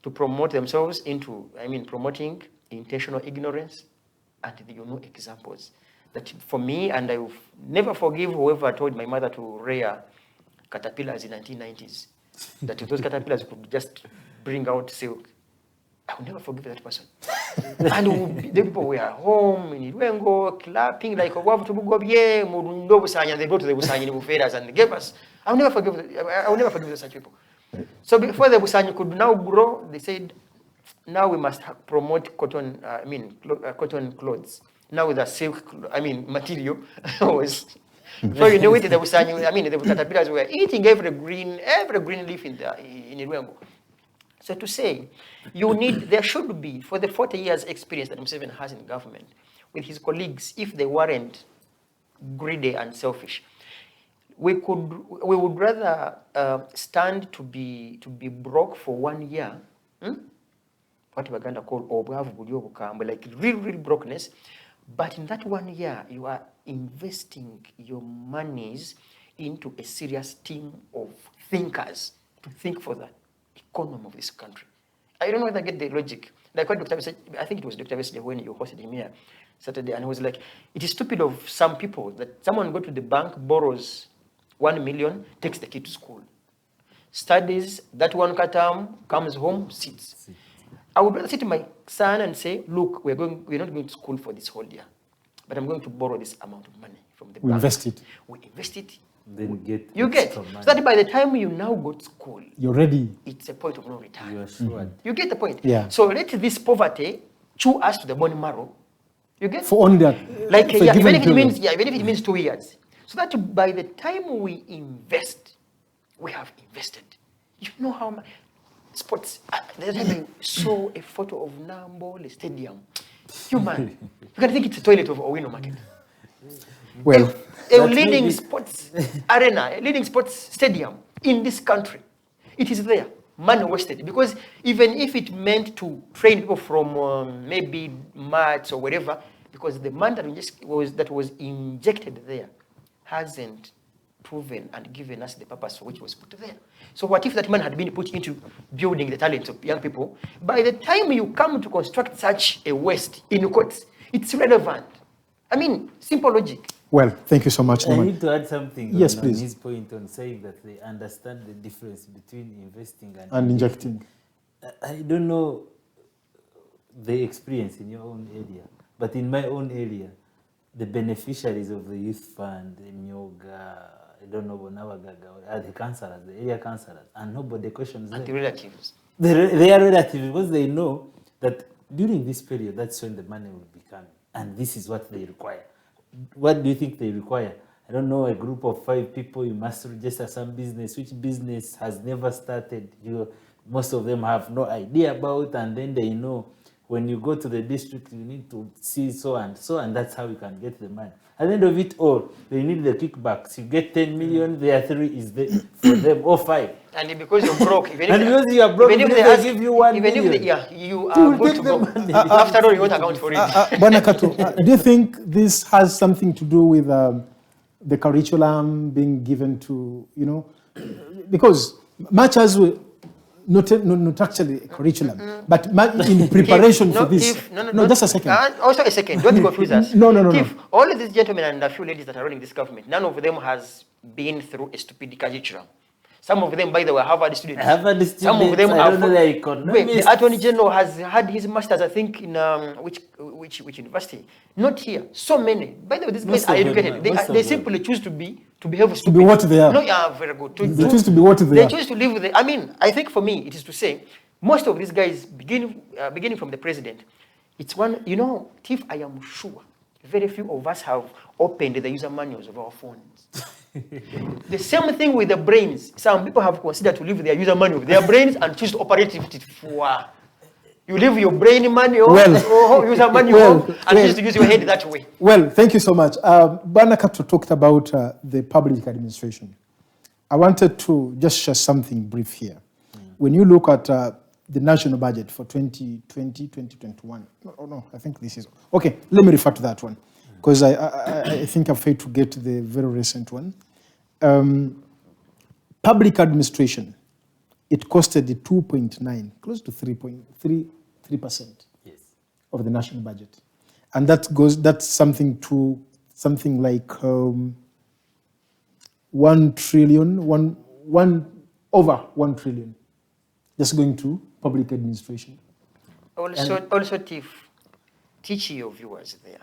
to promote themselves into, promoting intentional ignorance, and examples. That for me, and I will never forgive whoever told my mother to rear caterpillars in 1990s, that those caterpillars could just bring out silk. I will never forgive that person. And the people were home in Iruengo, clapping like a wav to Bugobye, Murundo Busanya, they go to the Busanya Bufedas and they gave us. I will never forgive such people. So before the Busanya could now grow, they said, now we must promote cotton, cotton clothes. Now with the silk, material was. Before you knew it, the Busanya, the caterpillars were eating every green leaf in Iruengo. So to say, there should be, for the 40 years experience that Museveni has in government, with his colleagues, if they weren't greedy and selfish, we would rather stand to be broke for 1 year, what Uganda call like real brokenness, but in that 1 year, you are investing your monies into a serious team of thinkers to think for the economy of this country. I don't know whether I get the logic. Like what Dr. said, I think it was Dr. Wesley when you hosted him here Saturday, and he was like, it is stupid of some people that someone go to the bank, borrows 1 million, takes the kid to school, studies that one term, comes home, sits. I would rather say to my son and say, look, we're not going to school for this whole year, but I'm going to borrow this amount of money from the bank. We invest it. Then you get. So that by the time you now go to school, you're ready. It's a point of no return. You are sure. You get the point. Yeah. So let this poverty chew us to the bone marrow. You get. For only that. Like even if it means 2 years. So that by the time we invest, we have invested. You know how much sports. The other time I saw a photo of Namboole Stadium. You can think it's a toilet of Owino Market. Well, a leading sports arena, a leading sports stadium in this country. It is there. money wasted. Because even if it meant to train people from maybe maths or whatever, because the money that was injected there hasn't proven and given us the purpose for which it was put there. So what if that money had been put into building the talents of young people? By the time you come to construct such a waste, in quotes, it's relevant. I mean, simple logic. Well, thank you so much, I Norman. need to add something Yes, on please. his point on saying that they understand the difference between investing And injecting. I don't know the experience in your own area, but in my own area, the beneficiaries of the youth fund, the Myoga, I don't know, Bonawagaga, are the councillors, the area councillors, and nobody questions them. And the relatives. They are relatives because they know that during this period, that's when the money will be coming, and this is what they require. What do you think they require? I don't know, a group of 5 people, you must register some business, which business has never started. Most of them have no idea about, and then they know when you go to the district, you need to see so, and that's how you can get the money. At the end of it all, they need the kickbacks. You get 10 million, there 3 is there for them, or 5. And because you're broke, even And if because you are broke, even if they ask, give you 1 even million. if you are good to go. After all, you won't account for it. Bwana Kato, do you think this has something to do with the curriculum being given to, because much as we, not actually a curriculum, but in preparation for this. No, just a second. Also a second. Don't confuse us. No. If all of these gentlemen and a few ladies that are running this government, none of them has been through a stupid curriculum. Some of them, by the way, Harvard students. Some of them I are. don't know, they're economists. The Attorney General has had his masters, I think, in which university? Not here. So many. By the way, these guys are educated. They simply choose to behave stupid. To be what they are. No, yeah, very good. They choose to be what they are. They choose to live with it. I mean, I think for me, it is to say, most of these guys, beginning from the president, it's one, Tiff, I am sure, very few of us have opened the user manuals of our phones. The same thing with the brains. Some people have considered to leave their user manual of their brains and choose to operate it. You leave your brain manual, user manual, and choose to use your head that way. Well, thank you so much. Bwana Kato talked about the public administration. I wanted to just share something brief here. When you look at the national budget for 2020, 2021, no, I think this is, okay, let me refer to that one, because I think I've failed to get the very recent one. Public administration, it costed the 2.9, close to 3% of the national budget. And that's something like 1 trillion, over 1 trillion, just going to public administration. Also, teach your viewers there.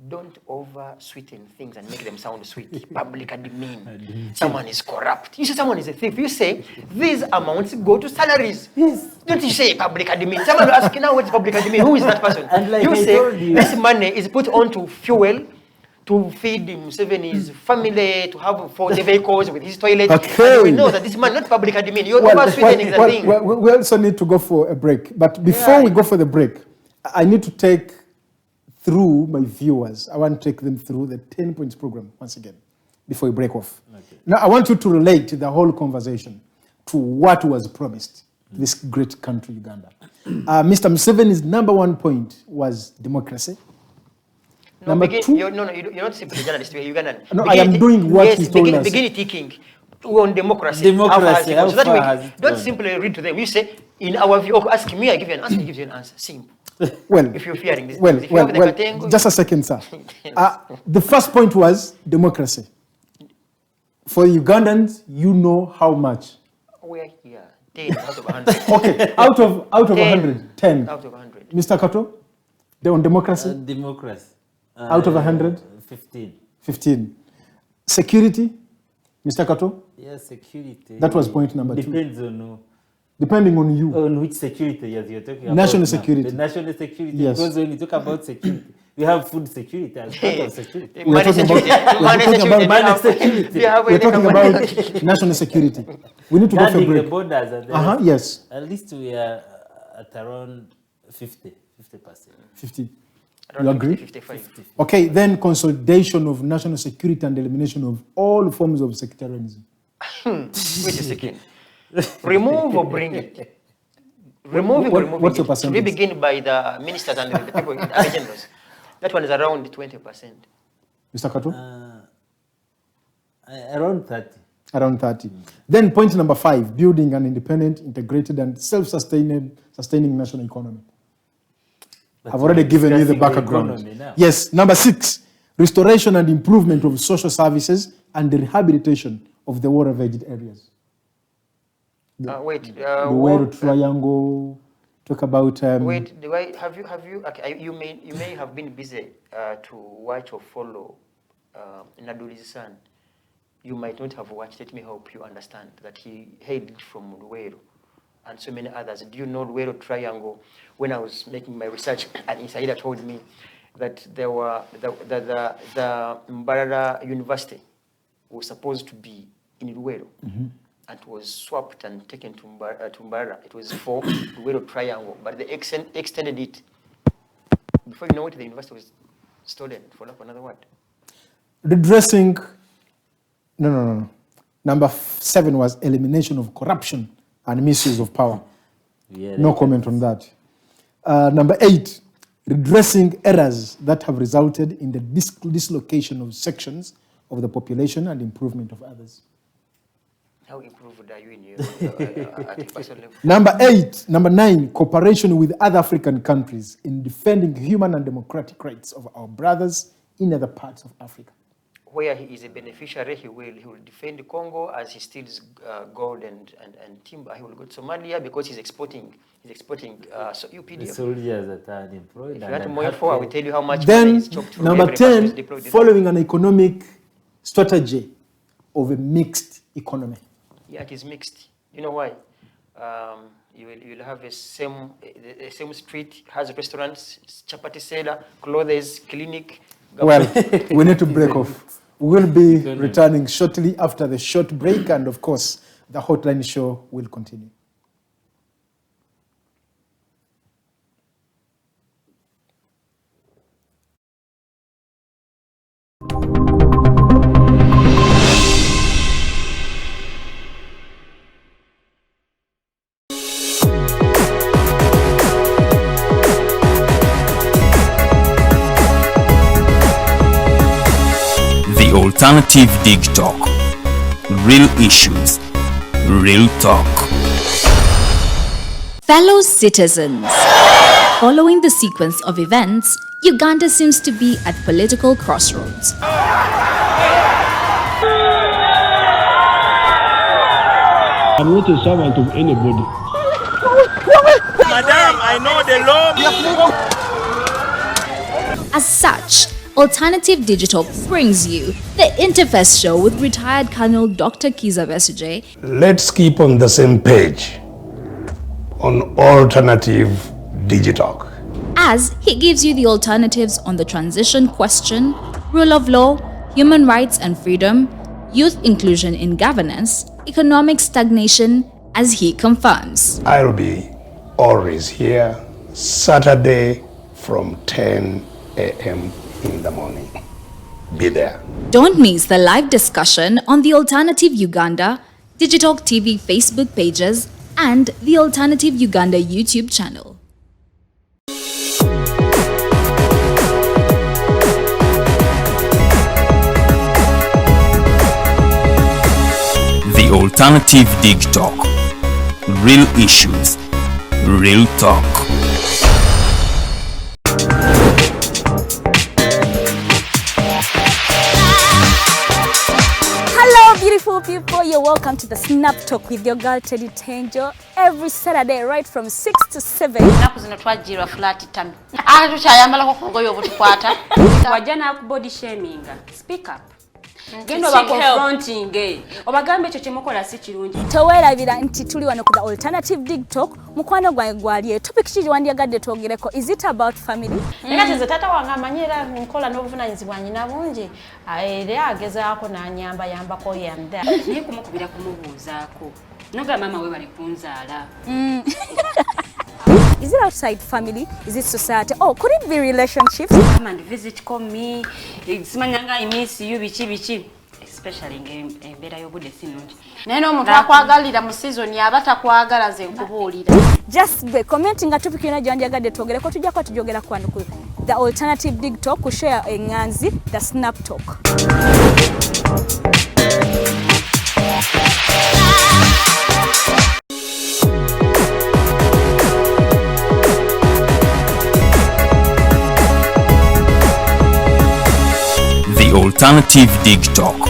Don't over sweeten things and make them sound sweet. Public admin. Someone is corrupt. You say someone is a thief. You say these amounts go to salaries. Yes. Don't you say public admin? Someone will ask you now, what is public admin? Who is that person? And like you I say told you, this money is put onto fuel to feed Museveni's family, to have for the vehicles with his toilet. Okay. And we know that this man, not public admin. You're over sweetening the thing. We also need to go for a break. But before we go for the break, I need to take through my viewers. I want to take them through the 10 points program once again before we break off. Okay. Now, I want you to relate the whole conversation to what was promised to this great country, Uganda. Mr. Museveni's number 1 point was democracy. No, number 2, you're not simply a journalist, you're Ugandan. No, I am doing what he told us. Begin thinking on democracy. Democracy, how far has it don't gone? simply read to them. You say, in our view, ask me, I give you an answer, he gives you an answer. Simple. Well, if you're fearing this, well, just a second, sir. The first point was democracy. For Ugandans, you know how much. We're here, 10 out of 100. Okay, out of 100, 10. Out of 100. Mr. Kato, on democracy? Democracy. Out of 100? 15. 15. Security, Mr. Kato? Yes, security. That was point number 2. Depends on depending on you. On which security you're talking about. National now. security. The national security. Yes. Because when you talk about security, we have food security as part of security. We're talking about national security. We need to go for a break. The borders and yes. At least we are at around 50%. 50. You agree? 55. Okay, then consolidation of national security and elimination of all forms of sectarianism. Wait a second. Remove or bring it? Removing or removing what's the it? percentage? Should we begin by the ministers and the people in agendas? That one is around 20%. Mr. Kato? Around 30. Around 30. Then point number 5, building an independent, integrated, and sustaining national economy. But I've already given you the discussing the background. economy now. Yes, number 6, restoration and improvement of social services and the rehabilitation of the water-ravaged areas. The Wero Triangle, talk about... wait, have you, okay, you may have been busy to watch or follow Naduli's son. You might not have watched. Let me help you understand that he hailed from Wero and so many others. Do you know Wero Triangle? When I was making my research, an insider told me that there were the Mbarara University was supposed to be in Wero, and was swapped and taken to Mbarara. It was for Wero Triangle, but they extended it. Before you know it, the university was stolen, for lack of another word. Redressing... No. Number 7 was elimination of corruption and misuse of power. Yeah, No comment on that. Number 8, redressing errors that have resulted in the dislocation of sections of the population and improvement of others. How improved are you in your at a personal level? Number 9, cooperation with other African countries in defending human and democratic rights of our brothers in other parts of Africa. Where he is a beneficiary, he will defend Congo as he steals gold and timber. He will go to Somalia because he's exporting so UPDF. The soldiers that are unemployed. If you want more info, I will tell you how much money Then, is chopped from number every person who's 10, deployed in following an economic strategy of a mixed economy. Yeah, it is mixed. You know why? You will have the same street has restaurants, chapati seller, clothes, clinic. Well, we need to break off. We will be returning shortly after the short break, and of course, the hotline show will continue. Alternative Digitalk. Real issues, real talk. Fellow citizens, following the sequence of events, Uganda seems to be at political crossroads. I'm not a servant of anybody. Madam, I know the law. As such, Alternative Digital brings you the Interface Show with retired Colonel Dr. Kiza Besuje. Let's keep on the same page on Alternative Digitalk, As he gives you the alternatives on the transition question, rule of law, human rights and freedom, youth inclusion in governance, economic stagnation, as he confirms. I'll be always here Saturday from 10 a.m. in the morning. Be there. Don't miss the live discussion on the Alternative Uganda, Digitalk TV Facebook pages, and the Alternative Uganda YouTube channel. The Alternative Digitalk. Real issues, real talk. Beautiful people, you're welcome to the Snap Talk with your girl Teddy Tenjo every Saturday right from 6 to 7. Naku zino twajirwa flat tummy. Tukyayambalako ku ngoye obutukwata. Wajja ku body shaming. Speak up. Gendo ba confronting. Obagambe ekyo kyemukola si kirungi. Towerabira nti tuli wano ku the Alternative Digitalk. Mukwano gwange gwali topic kiri wandyagadde twogereko. Is it about family? Nga tata wange amanyira nkola n'obuvunanyizibwa nyina bungi. Era agezaako n'anyamba yambako yanda. Naye kumukubira kumubuuzaako. Noga mama we bali kunzaala. Is it outside family? Is it society? Oh, could it be relationships? Come and visit, call me. Simanyanga I miss you bichi. especially ng'embeera y'obudde si nnungi. Naye n'omuntu akwagalira mu season yaba takwagala ze nkubuulira. Just be commenting nga topic yonna gyanjagadde twogereko tujjako tujogera ku The Alternative Digitalk ku share enganzi the Snap Talk. The Alternative Digitalk.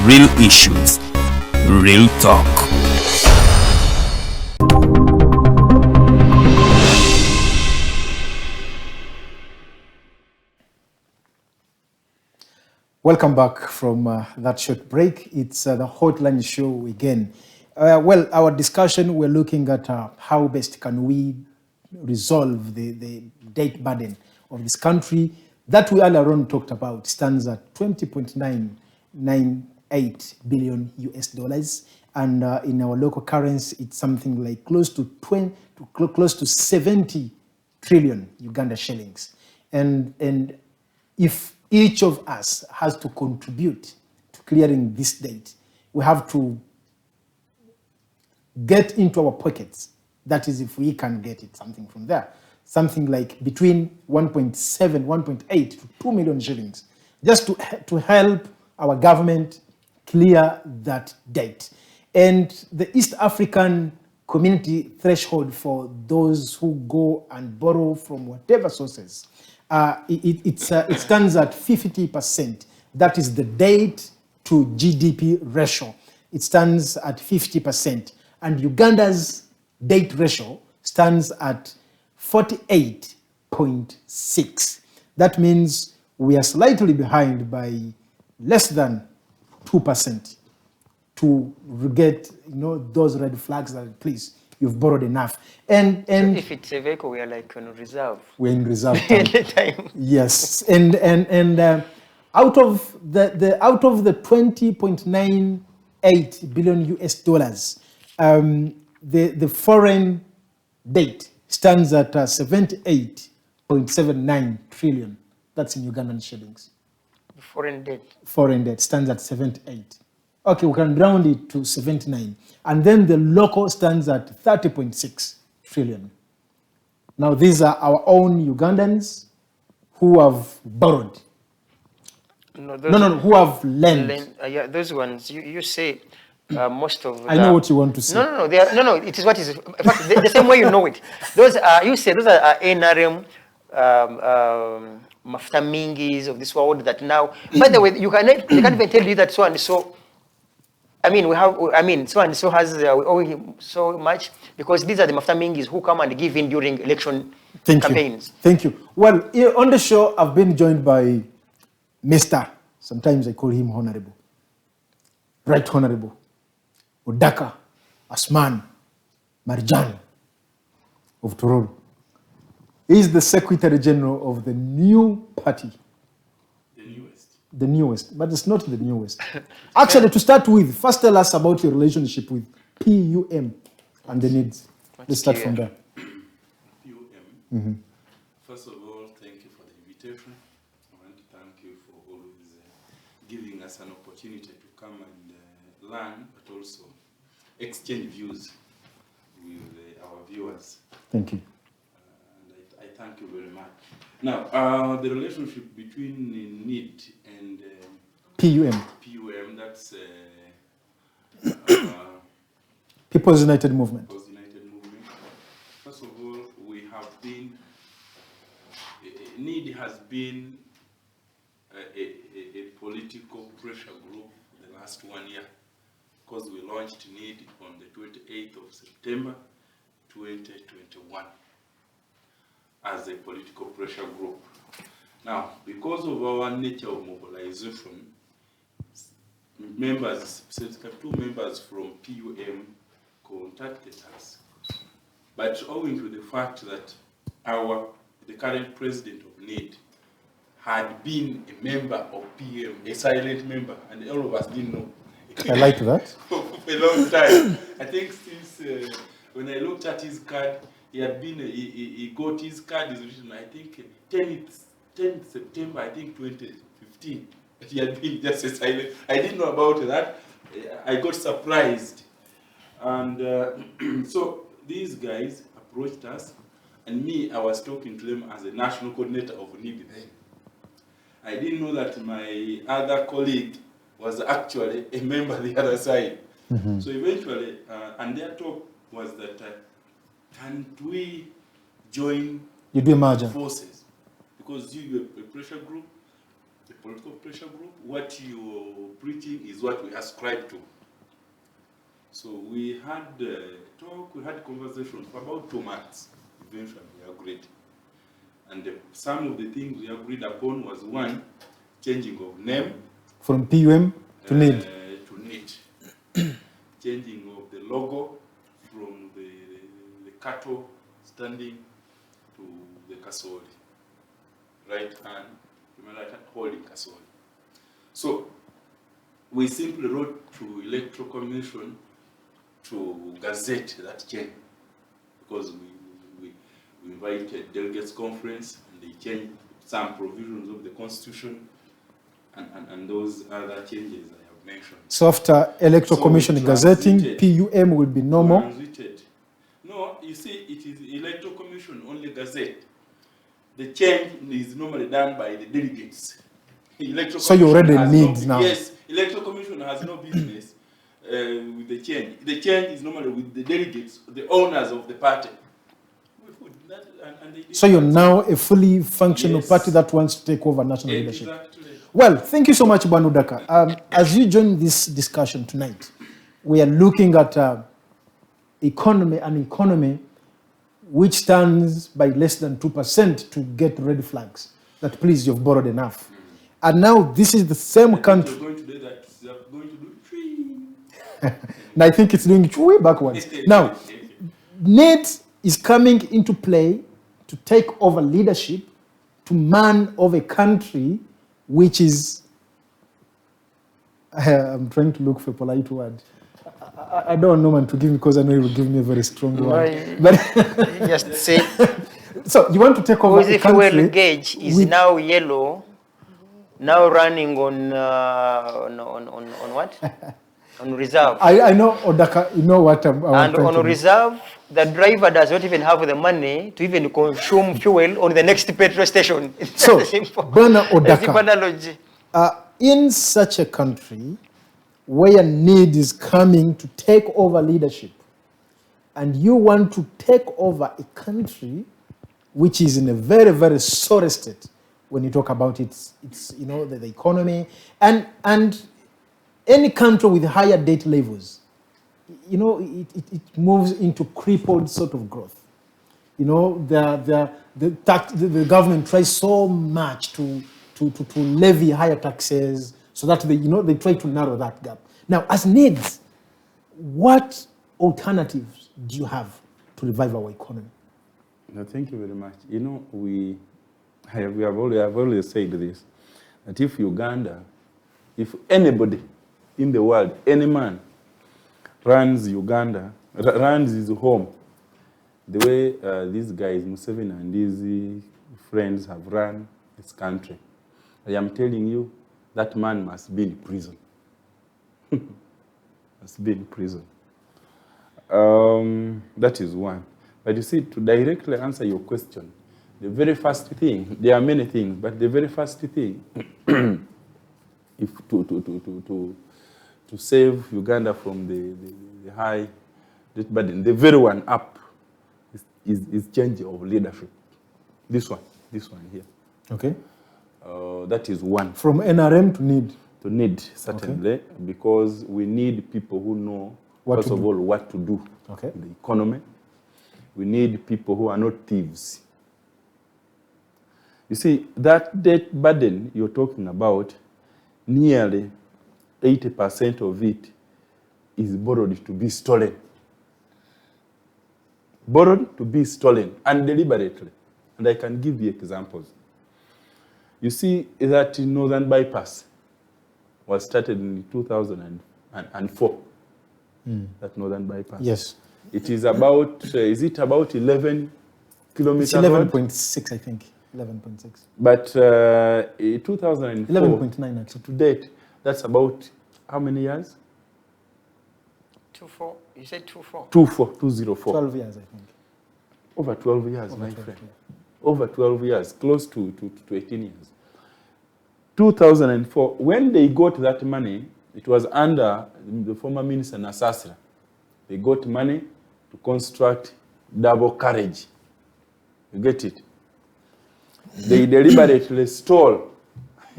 Real issues, real talk. Welcome back from that short break. It's the Hotline Show again. Well, our discussion, we're looking at how best can we resolve the debt burden of this country that we earlier on talked about stands at 20.998 billion US dollars, and in our local currency, it's something like close to 70 trillion Uganda shillings. And if each of us has to contribute to clearing this debt, we have to get into our pockets. That is, if we can get it, something from there. Something like between 1.7, 1.8 to 2 million shillings, just to help our government clear that debt. And the East African community threshold for those who go and borrow from whatever sources, it stands at 50%. That is the debt to GDP ratio. It stands at 50%. And Uganda's debt ratio stands at 48.6. That means we are slightly behind by less than 2% to get, those red flags that please, you've borrowed enough. And so if it's a vehicle, we are like on reserve. We're in reserve time. Yes, and out of the 20.98 billion US dollars, the foreign debt stands at 78.79 trillion. That's in Ugandan shillings. Foreign debt. Foreign debt stands at 78. Okay, we can round it to 79. And then the local stands at 30.6 trillion. Now, these are our own Ugandans who have borrowed. Who have lent. Yeah, those ones, you say most of I know what you want to say. No, it is what is. In fact, the same way you know it. Those are, you say, those are NRM, mafuta mingis of this world that now, by the way, they can't even tell you that so and so. So and so has, we owe him so much, because these are the mafuta mingis who come and give in during election campaigns. Thank you. Well, on the show, I've been joined by Mr. Sometimes I call him Honorable. Right Honorable. Odaka Asuman Marjan of Tororo. He is the Secretary General of the new party. The newest, but it's not the newest. Actually, to start with, first tell us about your relationship with PUM and the needs. Let's start from there. PUM. First of all, thank you for the invitation. I want to thank you for always giving us an opportunity to come and learn, but also exchange views with our viewers. Thank you. And I thank you very much. Now, the relationship between NEED and PUM, that's People's United Movement. People's United Movement. First of all, we have been, NEED has been a political pressure group the last 1 year, because we launched NEED on the 28th of September 2021 as a political pressure group. Now, because of our nature of mobilization, members, two members from PUM contacted us. But owing to the fact that the current president of NEED had been a member of PUM, a silent member, and all of us didn't know. I like that. For a long time. I think since when I looked at his card, he got his card is written, I think, 10th September, I think 2015. that he had been just a silent. I didn't know about that. I got surprised. And so these guys approached us, and me, I was talking to them as a national coordinator of NIB then. I didn't know that my other colleague was actually a member of the other side. Mm-hmm. So eventually, and their talk was that, can't we join forces? Because you're a pressure group, a political pressure group, what you're preaching is what we ascribe to. So we had talk, we had conversation for about 2 months. Eventually we agreed. And some of the things we agreed upon was one, changing of name. From PUM to NID. To NID. Changing of the logo from the Kato standing to the Kasoli. Right hand, human right hand holding Kasoli. So we simply wrote to Electoral Commission to gazette that change, because we invited delegates conference, and they changed some provisions of the constitution and those other changes I have mentioned. So after Electoral Commission gazetting, PUM will be normal? Transited. No, you see, it is Electoral Commission only gazette. The change is normally done by the delegates. Electoral so you already need now? Yes, Electoral Commission has no business with the change. The change is normally with the delegates, the owners of the party. So you're now a fully functional party that wants to take over national leadership. Well, thank you so much, Odaka. As you join this discussion tonight, we are looking at an economy which stands by less than 2% to get red flags. That please, you've borrowed enough. And now this is the same country. You're going to do that. You're going to do tree. And I think it's doing it way backwards. Now, NED is coming into play to take over leadership, to man of a country which is, I'm trying to look for a polite word. I don't want Norman to give me, because I know he will give me a very strong word. But just say. So you want to take over a country. The fuel gauge is now yellow, now running on what? On reserve. I know, Odaka, you know what I'm and on reserve, the driver does not even have the money to even consume fuel on the next petrol station. So, Bwana Odaka, in such a country where need is coming to take over leadership, and you want to take over a country which is in a very, very sorry state when you talk about its you know, the economy, and any country with higher debt levels, you know, it moves into crippled sort of growth. You know, the government tries so much to levy higher taxes so that they try to narrow that gap. Now, as needs, what alternatives do you have to revive our economy? No, thank you very much. You know, I've always said this, that if Uganda, if anybody in the world, any man, runs Uganda, runs his home, the way these guys, Museveni and his friends, have run this country, I am telling you, that man must be in prison. Must be in prison. That is one. But you see, to directly answer your question, the very first thing, there are many things, but the very first thing, if to save Uganda from the high debt burden, the very one up is change of leadership. This one here. Okay. That is one. From NRM to NID? To NID, certainly, okay. Because we need people who know, first of all, what to do in the economy. We need people who are not thieves. You see, that debt burden you're talking about, nearly 80% of it is borrowed to be stolen. Borrowed to be stolen, and deliberately. And I can give you examples. You see that Northern Bypass was started in 2004. That Northern Bypass. Yes. It is about, is it about 11 kilometers? It's 11.6, I think. 11.6. But in 2004, 11.9 actually. to date, that's about how many years? 24. You said 24. 204. 12 years, I think. Over 12 years, Over my 12, friend. yeah. Over 12 years, close to 18 years. 2004, when they got that money, it was under the former minister Nasasra. They got money to construct double carriage. You get it? They deliberately stole,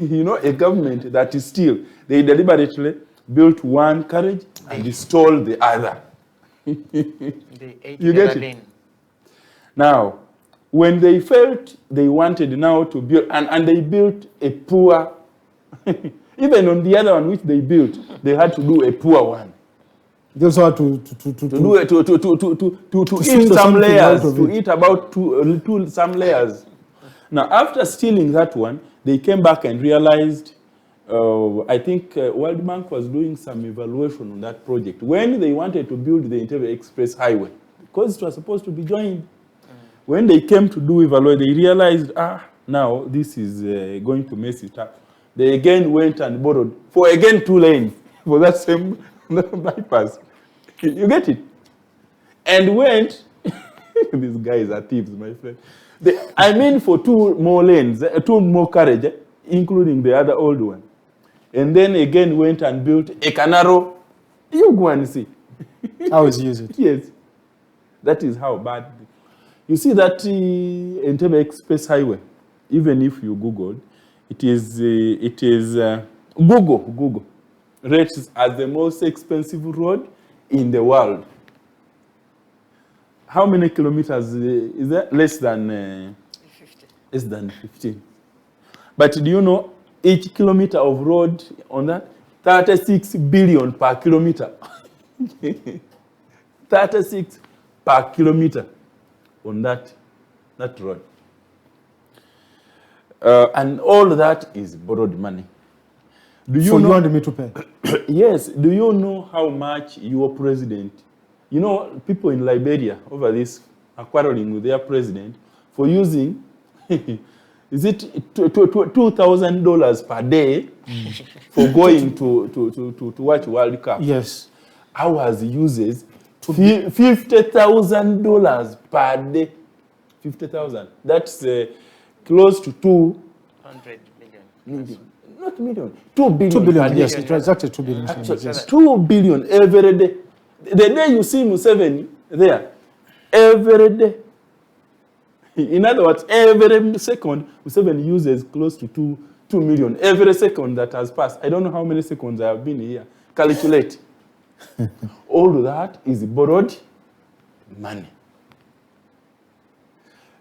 a government that is still, they deliberately built one carriage and they stole the other. You get it? Now, when they felt they wanted now to build, and they built a poor, even on the other one which they built, they had to do a poor one. They also had to eat some layers, to eat about some layers. Now, after stealing that one, they came back and realized, I think World Bank was doing some evaluation on that project. When they wanted to build the Entebbe Express Highway, because it was supposed to be joined, when they came to do evaluation, they realized, now this is going to mess it up. They again went and borrowed for again 2 lanes for that same bypass. You get it? And went, these guys are thieves, my friend. For 2 more lanes, 2 more carriage, including the other old one. And then again went and built a canaro. You go and see. I always use it. Yes. That is how bad. You see that Entebbe Express Highway, even if you Google, it is Google rates as the most expensive road in the world. How many kilometers is that? Less than 50. Less than 15. But do you know each kilometer of road on that? 36 billion per kilometer. 36 per kilometer on that road. And all that is borrowed money. Do you So know, you wanted me to pay? Yes. Do you know how much your president, people in Liberia over this are quarreling with their president for using, is it $2,000 per day for going to watch World Cup? Yes. Ours uses $50,000 per day. 50,000. That's close to 200 million. Not million. 2 billion. 2 billion, per yes. day. It was exactly 2 billion. Actually, Yes. 2 billion every day. The day you see Museveni there, every day. In other words, every second, Museveni uses close to 2 million. Every second that has passed. I don't know how many seconds I have been here. Calculate. All that is borrowed money.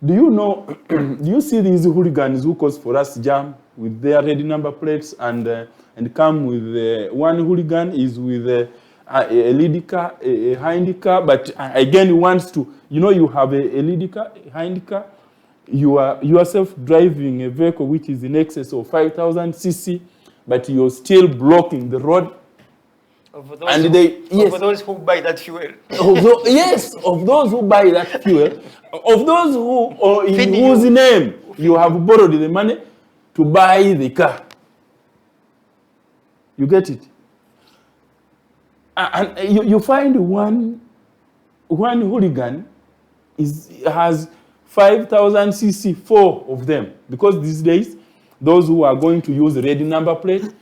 Do you know, do you see these hooligans who cause for us jam with their red number plates and come with one hooligan is with a lead car, a hind car, but again he wants to, you have a lead car, a hind car, you are yourself driving a vehicle which is in excess of 5,000 cc, but you're still blocking the road. Of those who buy that fuel. Of those who buy that fuel, of those who, or in whose name you have borrowed the money to buy the car. You get it? And you find one hooligan has 5,000 cc, 4 of them, because these days, those who are going to use red number plate,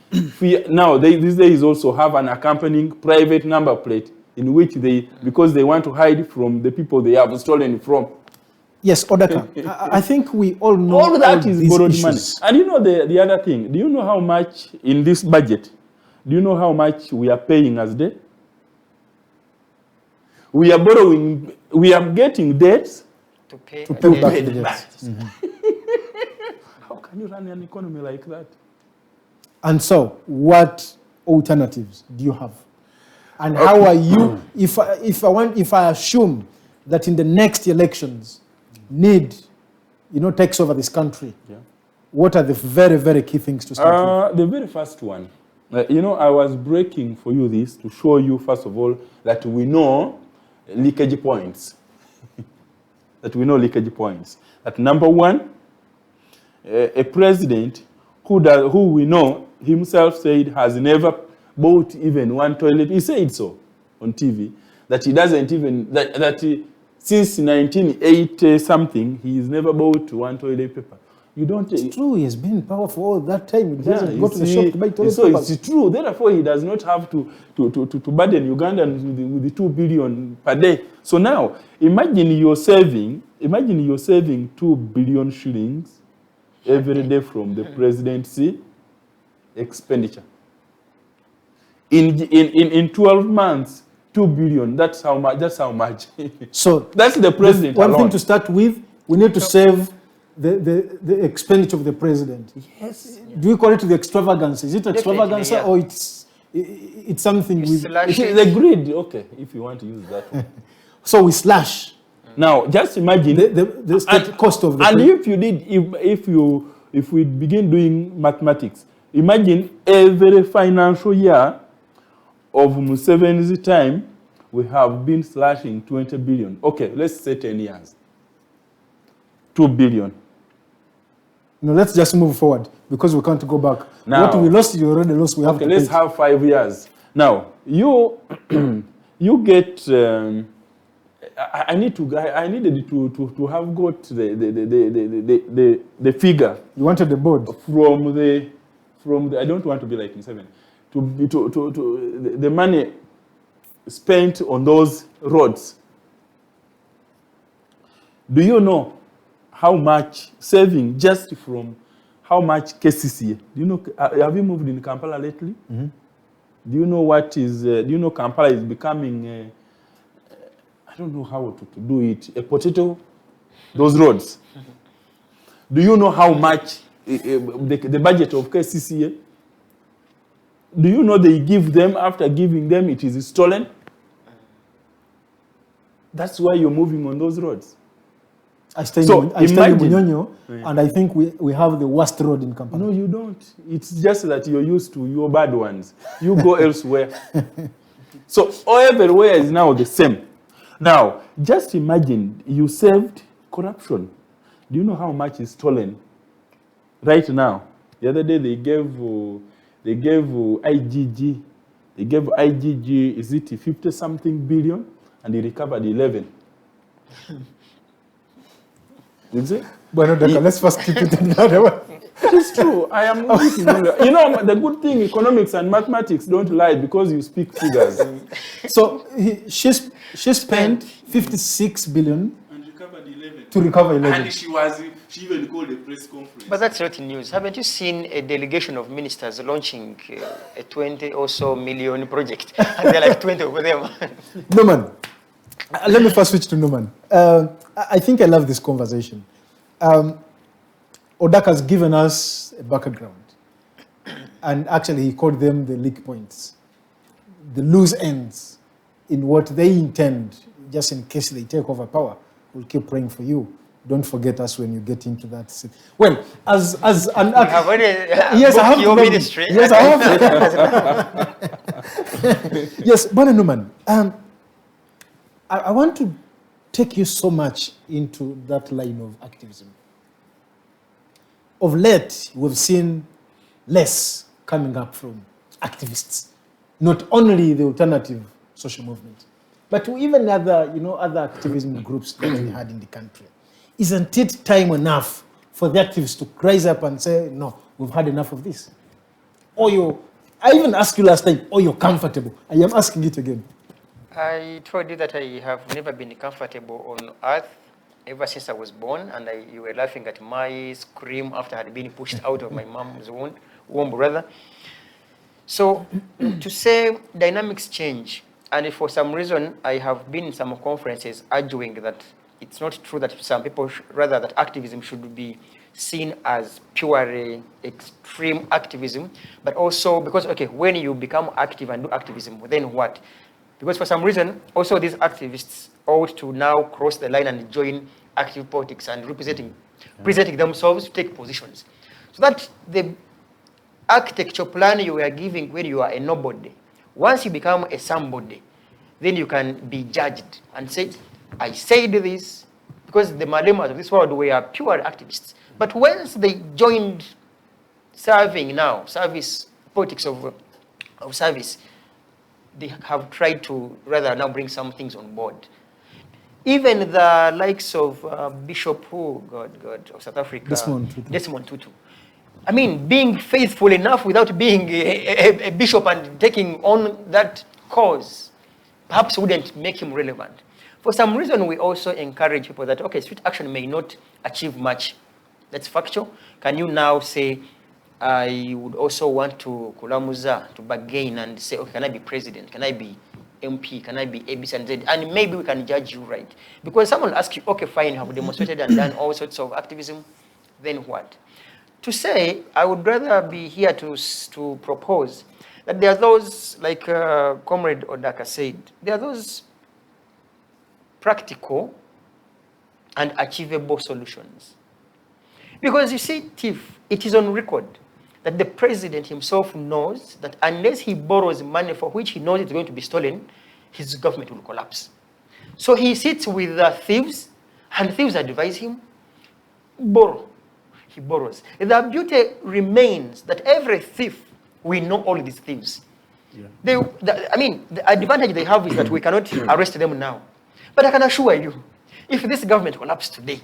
now these days also have an accompanying private number plate in which because they want to hide from the people they have stolen from. Yes, Odaka. I think we all know all that is borrowed issues. money. And the other thing, do you know how much in this budget, do you know how much we are paying as debt? We are borrowing, we are getting debts to pay back the debts. How can you run an economy like that? And so, what alternatives do you have? And how are you, if I assume that in the next elections, need, takes over this country, what are the very, very key things to start with? The very first one, I was breaking for you this to show you, first of all, that we know leakage points. That number one, a president who we know himself said has never bought even one toilet. He said so on TV, that he doesn't even, since 1980 something, he's never bought one toilet paper. You don't. It's true. He has been in power for all that time. He doesn't go to the shop to buy toilet so papers. it's true. Therefore, he does not have to burden Ugandans with the 2 billion per day. So now, imagine you're saving 2 billion shillings every day from the presidency expenditure. In 12 months, 2 billion. That's how much. So that's the president one alone. thing to start with, we need to save the expenditure of the president. Yes. Do we call it the extravagance? Is it extravagance, yeah. or it's something with the grid? Okay, if you want to use that one. So we slash. Now, just imagine the state cost of the. And if we begin doing mathematics, imagine every financial year of Museveni's time, we have been slashing 20 billion. Okay, let's say 10 years. 2 billion. No, let's just move forward because we can't go back. Now, what we lost, you already lost. We have to let's have 5 years. Now, you get. I needed to have got the figure. You wanted the board from the. I don't want to be like in 7. The money spent on those roads. Do you know how much saving just from how much KCCA? Do you know? Have you moved in Kampala lately? Mm-hmm. Do you know what is? Do you know Kampala is becoming? I don't know how to do it. A potato. Those roads. Do you know how much the budget of KCCA? Do you know they give them, after giving them, it is stolen? That's why you're moving on those roads. I stay in Bunyonyo, and I think we have the worst road in Kampala. No, you don't. It's just that you're used to your bad ones. You go elsewhere. So everywhere is now the same. Now, just imagine you saved corruption. Do you know how much is stolen right now? The other day they gave IGG, is it 50-something billion, and they recovered 11. You see? But let's first keep it in that way. It's true. I am looking. You know, the good thing, economics and mathematics don't lie because you speak figures. So she spent 56 billion and recovered 11. To recover 11. And she even called a press conference. But that's not news. Haven't you seen a delegation of ministers launching a 20 or so million project? And there are like 20 over them. Norman, let me first switch to Norman. I think I love this conversation. Odaka has given us a background. And actually, he called them the leak points, the loose ends in what they intend, just in case they take over power. We'll keep praying for you. Don't forget us when you get into that. Well, as an you have already yes, I have your ministry. Yes, I have. Yes, Bwana Numan, I want to take you so much into that line of activism. Of late, we've seen less coming up from activists, not only the alternative social movement, but even other activism groups that we had in the country. Isn't it time enough for the activists to rise up and say, no, we've had enough of this? I even asked you last time, you're comfortable. I am asking it again. I told you that I have never been comfortable on earth ever since I was born, and you were laughing at my scream after I had been pushed out of my mom's womb, rather. So to say dynamics change, and for some reason I have been in some conferences arguing that it's not true that some people, rather that activism should be seen as purely extreme activism, but also because, when you become active and do activism, then what? Because for some reason, also these activists ought to now cross the line and join active politics and presenting themselves to take positions. So that the architecture plan you are giving when you are a nobody, once you become a somebody, then you can be judged and say, I said this, because the Malemas of this world were pure activists. But once they joined serving now, service, politics of service, they have tried to rather now bring some things on board. Even the likes of Bishop of South Africa, Desmond Tutu. I mean, being faithful enough without being a bishop and taking on that cause, perhaps wouldn't make him relevant. For some reason, we also encourage people that, okay, street action may not achieve much. That's factual. Can you now say, I would also want to kulamuza, to bargain and say, okay, can I be president? Can I be MP? Can I be ABC and Z? And maybe we can judge you right. Because someone asks you, okay, fine, you have demonstrated and done all sorts of activism, then what? To say, I would rather be here to propose that there are those, like Comrade Odaka said, there are those practical and achievable solutions. Because you see, Tiff, it is on record that the president himself knows that unless he borrows money for which he knows it's going to be stolen, his government will collapse. So he sits with thieves, and thieves advise him, borrow. He borrows. The beauty remains that every thief, we know all these thieves. Yeah. The advantage they have is that we cannot arrest them now. But I can assure you, if this government collapsed today,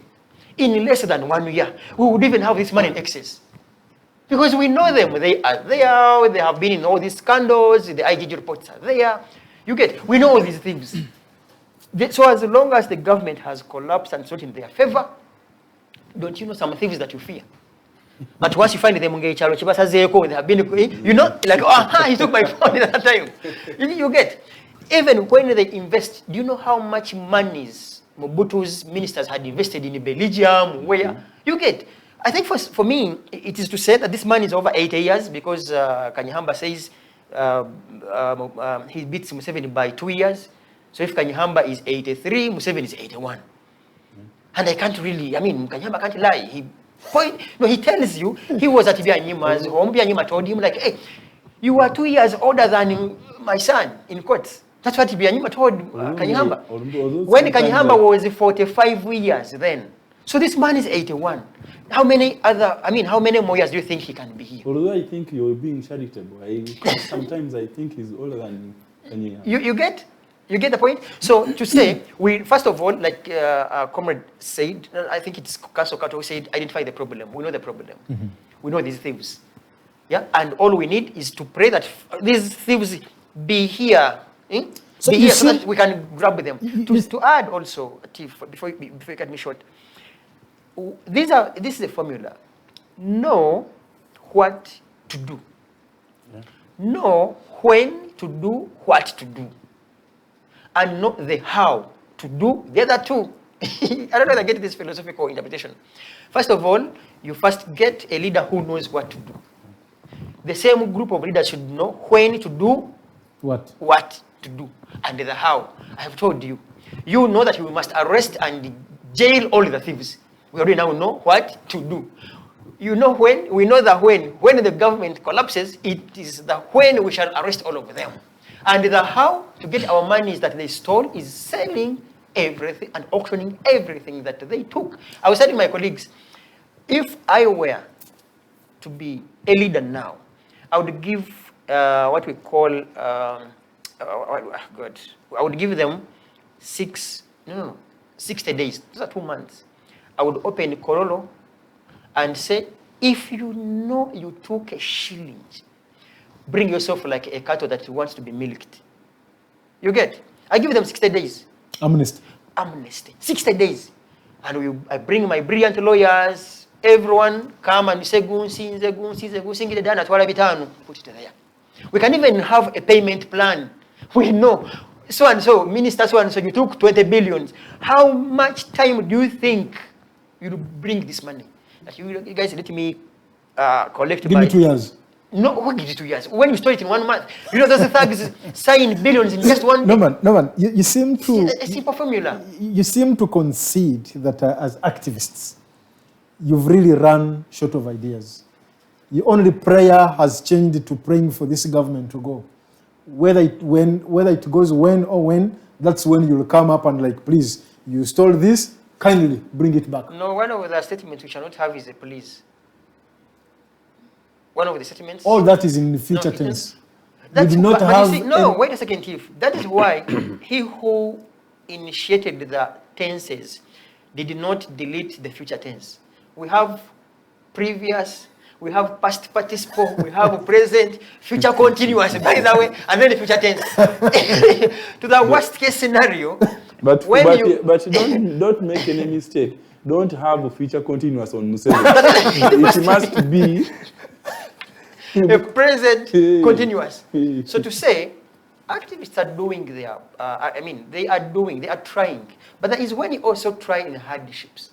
in less than 1 year, we would even have this money in excess. Because we know them. They are there. They have been in all these scandals. The IGG reports are there. We know all these things. So as long as the government has collapsed and it's not in their favor, don't you know some things that you fear? But once you find them, they have been, like, he took my phone at that time. You get. Even when they invest, do you know how much monies Mobutu's ministers had invested in Belgium, where? You get. I think for me, it is to say that this money is over 80 years because Kanyihamba says he beats Museveni by 2 years. So if Kanyihamba is 83, Museveni is 81. And I can't really, Kanyihamba can't lie. He tells you, he was at Bianyima's home. Bianyima told him, like, hey, you are 2 years older than my son in court. That's what Bianyima told Kanyihamba. When Kanyihamba was 45 years then. So this man is 81. How many more years do you think he can be here? Although I think you're being charitable. Sometimes I think he's older than Kanyihamba. You get the point? So to say, first of all, like Comrade said, I think it's Kato who said, identify the problem. We know the problem. Mm-hmm. We know these thieves. Yeah? And all we need is to pray that these thieves be here. So that we can grab them. To add also, before you cut me short, this is a formula. Know what to do. Yeah. Know when to do what to do. And know the how to do the other two. I don't know if I get this philosophical interpretation. First of all, you first get a leader who knows what to do. The same group of leaders should know when to do what to do, and the how. I have told you. You know that we must arrest and jail all the thieves. We already now know what to do. You know when? We know that when the government collapses, it is the when we shall arrest all of them. And the how to get our monies that they stole is selling everything and auctioning everything that they took. I was telling my colleagues, if I were to be a leader now, I would give what we call, I would give them 60 days. Those are 2 months. I would open Korolo and say, if you know you took a shilling, bring yourself like a Kato that wants to be milked. You get? I give them 60 days. Amnesty. 60 days. And I bring my brilliant lawyers, everyone, come and say, put it there. We can even have a payment plan. We know, so and so, minister so and so, you took 20 billion. How much time do you think you bring this money? That you guys let me collect. Give me 2 years. No, what gives you 2 years? When you store it in 1 month, you know those thugs sign billions in just 1 day. No man. You seem to a simple formula. You seem to concede that as activists, you've really run short of ideas. Your only prayer has changed to praying for this government to go. Whether it goes when, that's when you'll come up and like, please, you stole this, Kindly bring it back. No, one of the statements we shall not have is a police. One of the statements. All that is in the future tense. We do not but have. You see, no, wait a second, Chief. That is why he who initiated the tenses did not delete the future tense. We have previous, we have past participle, we have present, future continuous, by the way, and then the future tense. To the worst case scenario. But don't make any mistake. Don't have a future continuous on Museveni. It must be a present continuous. So to say, activists are doing their, they are trying. But that is when you also try in hardships.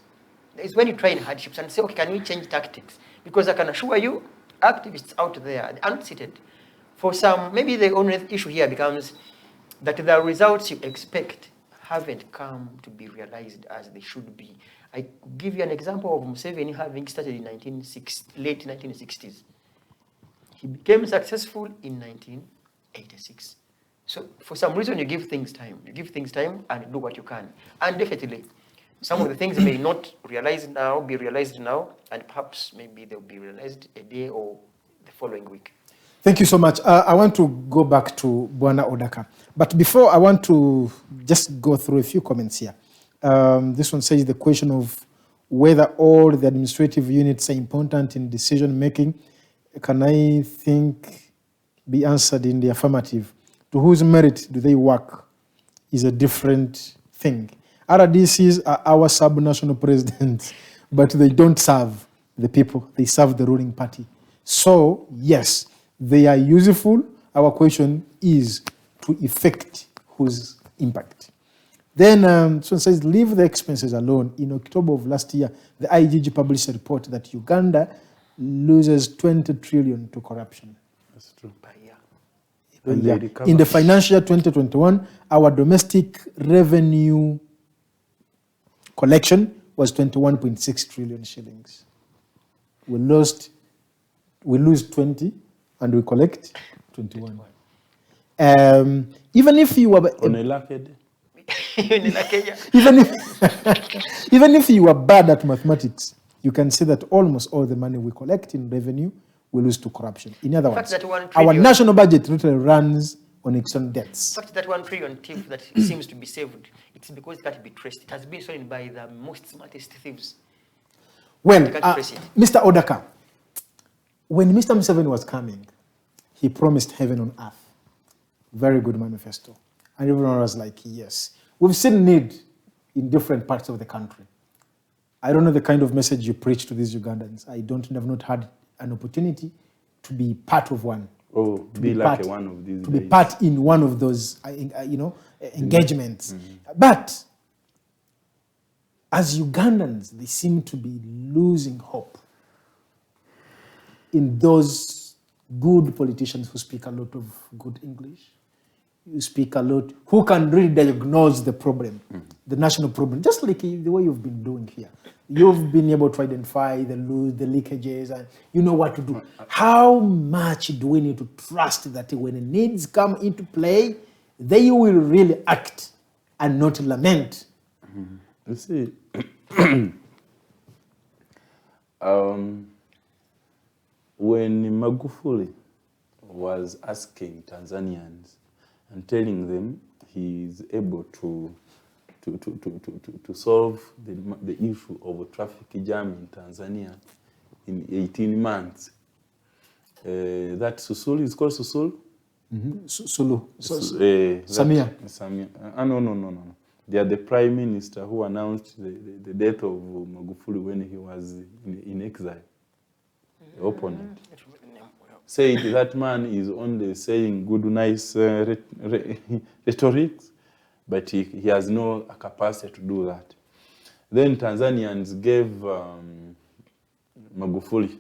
That is when you try in hardships and say, okay, can we change tactics? Because I can assure you, activists out there, they aren't seated. For some, maybe the only issue here becomes that the results you expect haven't come to be realized as they should be. I give you an example of Museveni having started in late 1960s. He became successful in 1986. So for some reason, you give things time. You give things time and do what you can. And definitely, some of the things may not be realized now, and perhaps maybe they'll be realized a day or the following week. Thank you so much. I want to go back to Bwana Odaka. But before, I want to just go through a few comments here. This one says the question of whether all the administrative units are important in decision-making, can I think be answered in the affirmative? To whose merit do they work is a different thing. RDCs are our sub-national presidents, but they don't serve the people. They serve the ruling party. So, yes, they are useful. Our question is to effect whose impact. Then someone says, leave the expenses alone. In October of last year, the IGG published a report that Uganda loses 20 trillion to corruption. That's true. In the financial year 2021, our domestic revenue collection was 21.6 trillion shillings. We lose 20 and we collect 21. Even if you were on a lucky day. even if you are bad at mathematics, you can say that almost all the money we collect in revenue we lose to corruption. In other words, our national budget literally runs on its own debts. In fact, that 1 trillion thief that seems to be saved, it's because it can't be traced. It has been stolen by the most smartest thieves. Well, Mr. Odaka, when Mr. Museveni was coming, he promised heaven on earth. Very good manifesto. And everyone was like, yes. We've seen need in different parts of the country. I don't know the kind of message you preach to these Ugandans. I have not had an opportunity to be part of one. Oh, to be like one of these. To be part in one of those, engagements. Mm-hmm. But as Ugandans, they seem to be losing hope in those good politicians who speak a lot of good English. You speak a lot, who can really diagnose the problem, the national problem, just like the way you've been doing here. You've been able to identify the leakages, and you know what to do. How much do we need to trust that when the needs come into play, they will really act and not lament? You see, when Magufuli was asking Tanzanians and telling them he is able to solve the issue of a traffic jam in Tanzania in 18 months. That Susulu is called Susulu? Mm-hmm. Sulu. Samia. No. They are the prime minister who announced the death of Magufuli when he was in exile. The opponent. Said that man is only saying good, nice rhetoric, but he has no capacity to do that. Then Tanzanians gave Magufuli,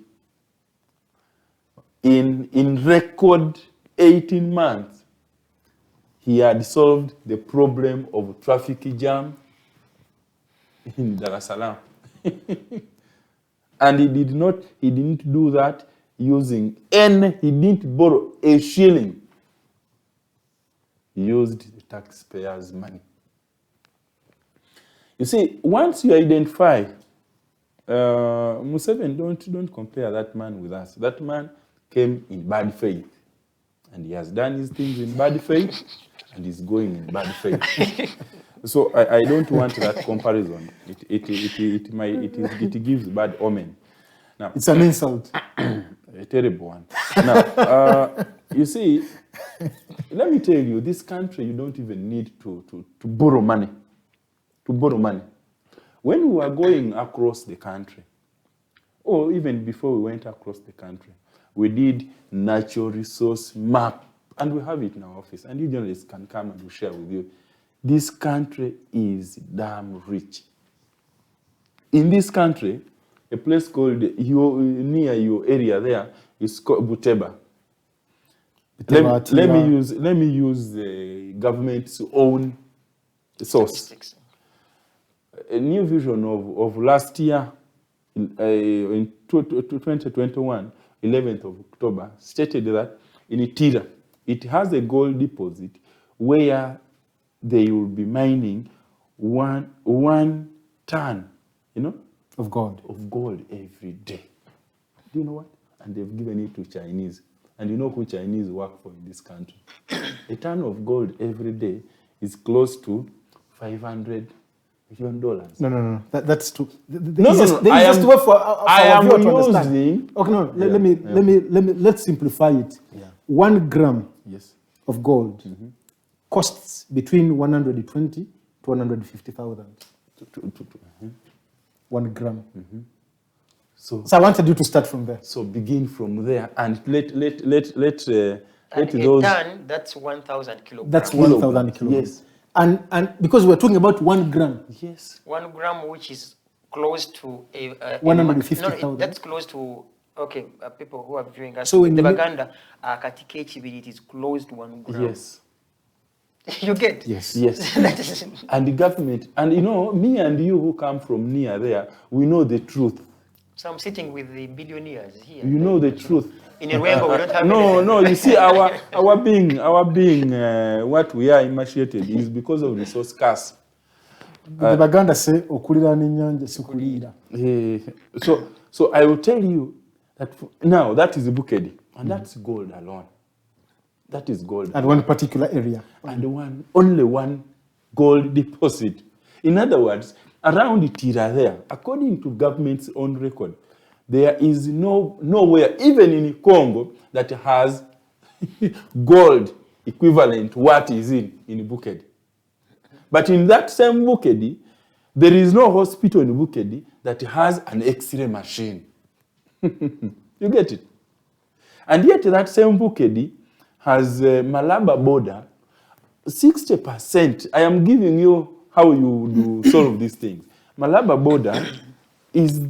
in record 18 months, he had solved the problem of traffic jam in Dar es Salaam. And he didn't do that using he didn't borrow a shilling. He used the taxpayers' money. You see, once you identify, Museveni, don't compare that man with us. That man came in bad faith, and he has done his things in bad faith, and he's going in bad faith. So I don't want that comparison. It gives bad omen. Now, it's an insult. A terrible one. Now, you see, let me tell you, this country, you don't even need to borrow money. To borrow money. When we were going across the country, or even before we went across the country, we did natural resource map, and we have it in our office, and you journalists can come and we'll share with you. This country is damn rich. In this country, a place called, near your area there, is called Buteba. Let me use the government's own source. A new vision of last year, in 2021, 11th of October, stated that in Itira, it has a gold deposit where they will be mining one ton, of gold every day. Do you know what? And they've given it to Chinese. And you know who Chinese work for in this country? A ton of gold every day is close to $500 million. No. That's too. I am using. Okay, no. Let's simplify it. Yeah. 1 gram yes. of gold costs between 120 to 150,000. 1 gram. So I wanted you to start from there. So begin from there and let and those. Ton, that's 1,000 kilograms. That's 1,000 kilograms. Yes. And because we're talking about 1 gram. Yes. 1 gram, which is close to a 150,000. that's close to people who are viewing us. So in the Baganda, it is close to 1 gram. Yes. You get? Yes. And the government, and me and you who come from near there, we know the truth. So I'm sitting with the billionaires here. You know the truth. In a rainbow, we don't have No, you see, our being what we are emaciated is because of resource scarce. The Baganda say, "Okulira n'inyanja sikulira." So I will tell you that now that is Bukedi, and that's gold alone. That is gold. At one particular area. And only one gold deposit. In other words, around Itira there, according to government's own record, there is nowhere, even in Congo, that has gold equivalent to what is in Bukedi. But in that same Bukedi, there is no hospital in Bukedi that has an X-ray machine. You get it? And yet that same Bukedi has a Malaba border. 60%, I am giving you how you do solve these things. Malaba border is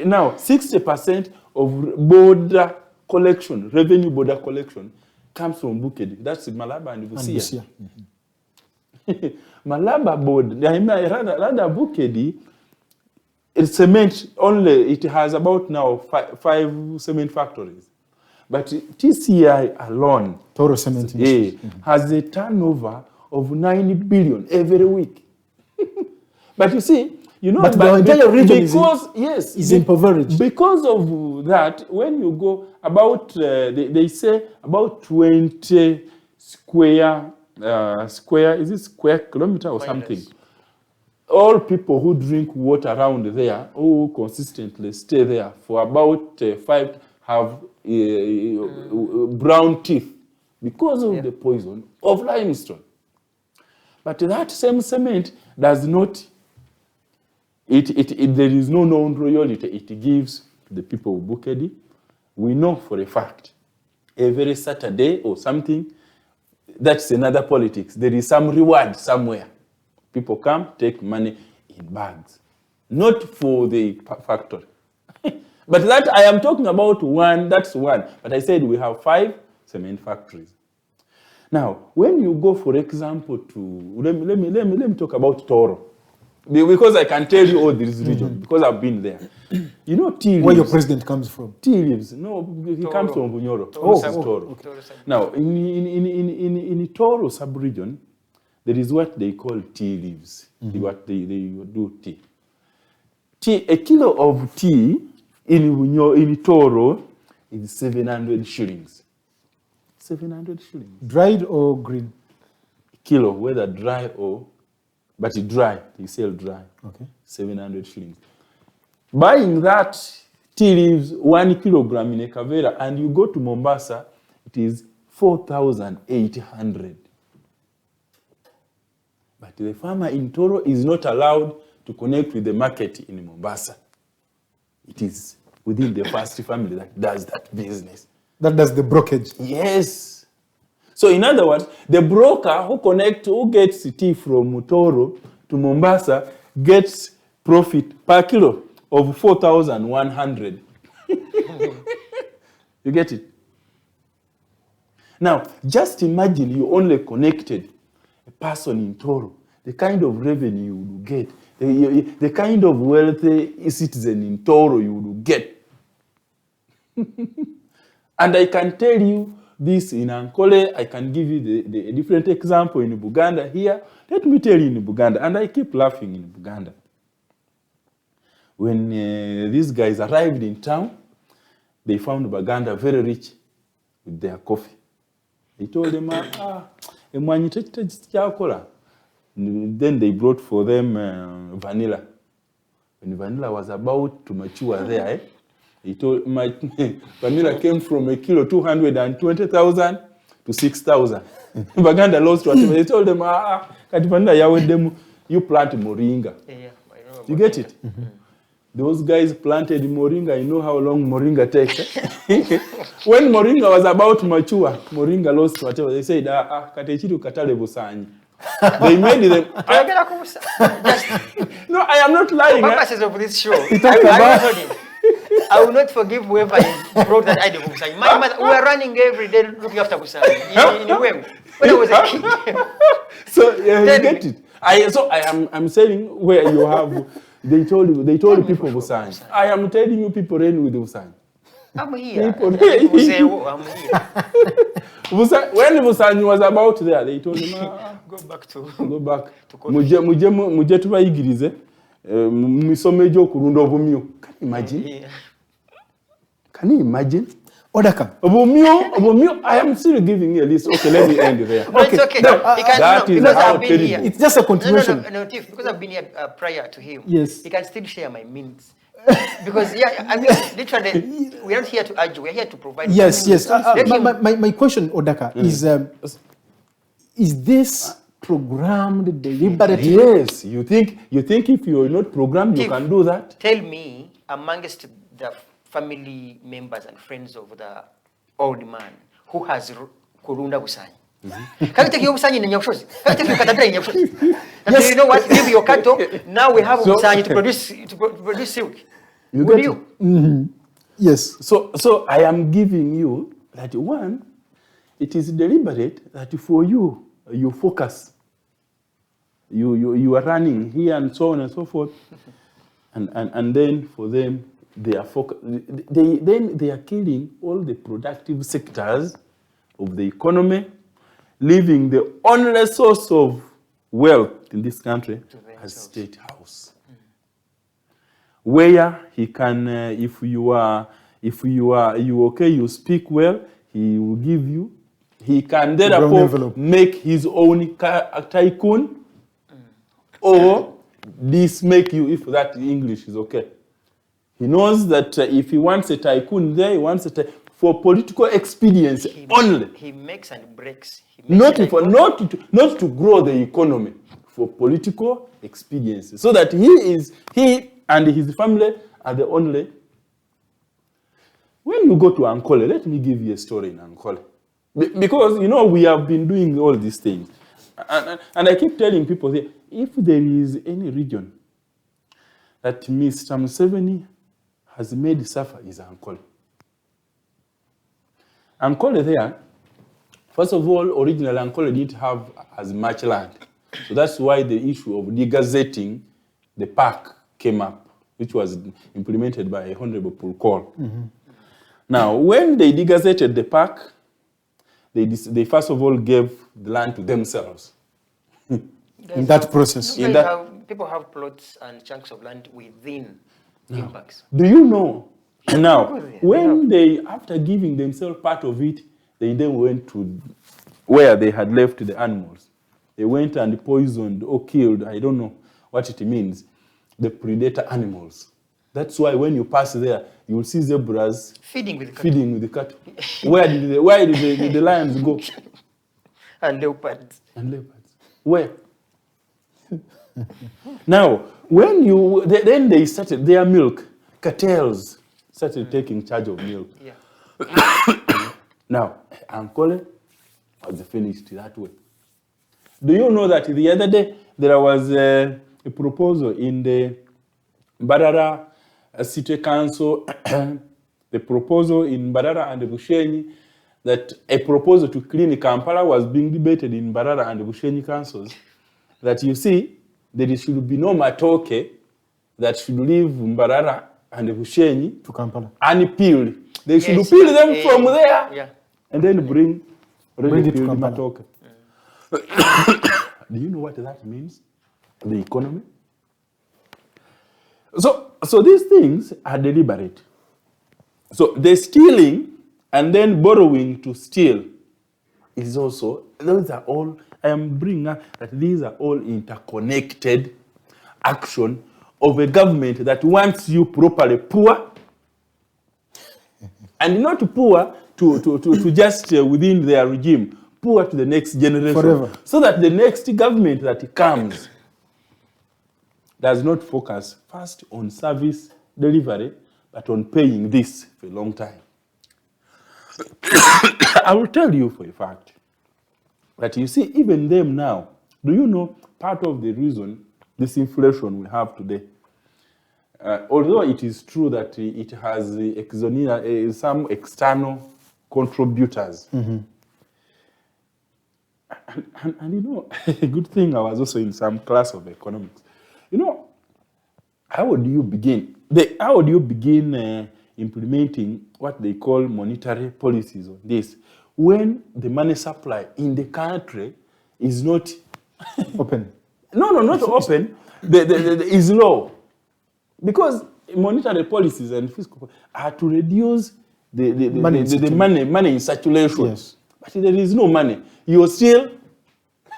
now 60% of border collection, revenue border collection, comes from Bukedi. That's Malaba and Busia. Malaba border, rather Bukedi, cement only, it has about now five cement factories. But TCI alone, Toro Cement has a turnover of 9 billion every week. But you see, but the entire region is impoverished. Because of that, when you go about, they say about 20 square, is it square kilometer or something? All people who drink water around there, who consistently stay there for about 5 have brown teeth because of the poison of limestone. But that same cement does not, there is no known royalty it gives to the people of Bukedi. We know for a fact, every Saturday or something, that's another politics. There is some reward somewhere. People come, take money in bags. Not for the factory. But that I am talking about that's one. But I said we have 5 cement factories. Now, when you go, for example, to let me talk about Toro, because I can tell you all this region because I've been there. You know, tea leaves. Where your president comes from? Tea leaves. No, he comes from Bunyoro. Toro. Okay. Now, in Toro sub-region, there is what they call tea leaves. What they do tea. A kilo of tea in Toro is 700 shillings. 700 shillings. Dried or green? Kilo, whether dry or, but dry, you sell dry. Okay. 700 shillings. Buying that tea leaves 1 kilogram in a Kavera and you go to Mombasa, it is 4,800. But the farmer in Toro is not allowed to connect with the market in Mombasa. It is within the first family that does that business. That does the brokerage? Yes. So in other words, the broker who gets tea from Toro to Mombasa gets profit per kilo of 4,100. You get it? Now, just imagine you only connected a person in Toro, the kind of revenue you would get, the kind of wealthy citizen in Toro you would get. And I can tell you this in Ankole, I can give you the different example in Uganda here. Let me tell you in Uganda, and I keep laughing in Uganda. When these guys arrived in town, they found Uganda very rich with their coffee. They told them, then they brought for them vanilla. When vanilla was about to mature there, he told my vanilla came from a kilo 220,000 to 6,000. Uganda lost whatever. They told them, you plant moringa. You get it? Those guys planted moringa. You know how long moringa takes. When moringa was about to mature, moringa lost whatever. They said, they made them. No, I am not lying. For purposes of this show, I will not forgive whoever brought that idea of Busanyi. My mother, we were running every day looking after Busanyi in Uwemu when I was a kid. So you get it. I'm saying where you have. They told people Busanyi. I am telling you, people reign with Busanyi. I'm here. I'm here. When Busanyi was about there, they told him, go back. Muje tubayigirize misomejo kurunda obumyo. Can you imagine? Can you imagine? Odaka. Obumyo, I am still giving you a list. Okay, let me end there. No, it's okay. That is how terrible. It's just a continuation. No, Tiff, because I've been here prior to him. Yes. He can still share my minutes. Because, I mean, literally, we are not here to argue. We are here to provide. Yes. My question, Odaka, is this programmed deliberately? Yes. You think if you are not programmed, you can do that? Tell me, amongst the family members and friends of the old man who has kurunda Busanyi. Can you take your Busanyi in Nyabushozi? Can you take your Katadra in Nyabushozi? Yes. You know what? Give your Kato. Now we have Busanyi to produce silk. Will you? Mm-hmm. Yes. So I am giving you that one. It is deliberate that for you focus. You are running here and so on and so forth, and then for them they are they are killing all the productive sectors of the economy, leaving the only source of wealth in this country as State House, where he can, if you speak well, he will give you. He can therefore make his own tycoon, or this make you, if that English is okay. He knows that if he wants a tycoon there, he wants for political expediency only. He makes and breaks. Not to grow the economy, for political expediency. So that he and his family are the only. When you go to Ankole, let me give you a story in Ankole. Because, we have been doing all these things. And I keep telling people here, if there is any region that Mr. Museveni has made suffer is Ankole. Ankole there, first of all, originally Ankole didn't have as much land. So that's why the issue of degazetting the park came up, which was implemented by Honorable Pulkol. Mm-hmm. Now, when they degazetted the park, they first of all gave the land to themselves. in that process. People have plots and chunks of land within theme parks. Do you know? Now, when after giving themselves part of it, they then went to where they had left the animals. They went and poisoned or killed, I don't know what it means, the predator animals. That's why when you pass there, you will see zebras feeding with the cattle. Where did the lions go? And leopards. Where? Now, when then they started their milk, cartels started taking charge of milk. Yeah. Now, Ankole was finished that way. Do you know that the other day there was a proposal in the Mbarara City Council, the proposal in Mbarara and Bushenyi, that a proposal to clean Kampala was being debated in Mbarara and Bushenyi councils, that you see, there should be no matoke that should leave Mbarara and Bushenyi to Kampala unpeeled. They should peel them from there and then bring ready peeled matoke. Do you know what that means? The economy. So these things are deliberate. So the stealing and then borrowing to steal is also, those are all, I am bringing up that these are all interconnected action of a government that wants you properly poor and not poor to just within their regime, poor to the next generation. Forever. So that the next government that comes does not focus first on service delivery, but on paying this for a long time. I will tell you for a fact that you see, even them now, do you know part of the reason this inflation we have today, although it is true that it has some external contributors, and you know, a good thing I was also in some class of economics. You know, how do you begin implementing what they call monetary policies on this when the money supply in the country is not open? No, not open. Is low, because monetary policies and fiscal are to reduce the money in circulation. Yes. But there is no money. You're still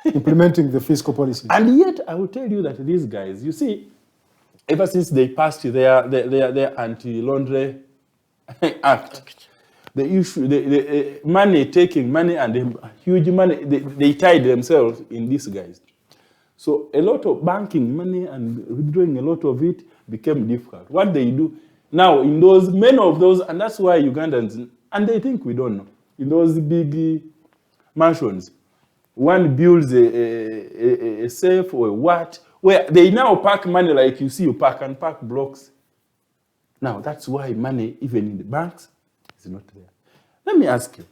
implementing the fiscal policies. And yet, I will tell you that these guys, you see, ever since they passed their anti-laundry act, the issue, the money, taking money and the huge money, they tied themselves in these guys. So a lot of banking money and withdrawing a lot of it became difficult. What they do now in those, many of those, and that's why Ugandans, and they think we don't know, in those big mansions, one builds a safe or a what, where they now pack money like you see you pack blocks. Now that's why money, even in the banks, is not there. Let me ask you.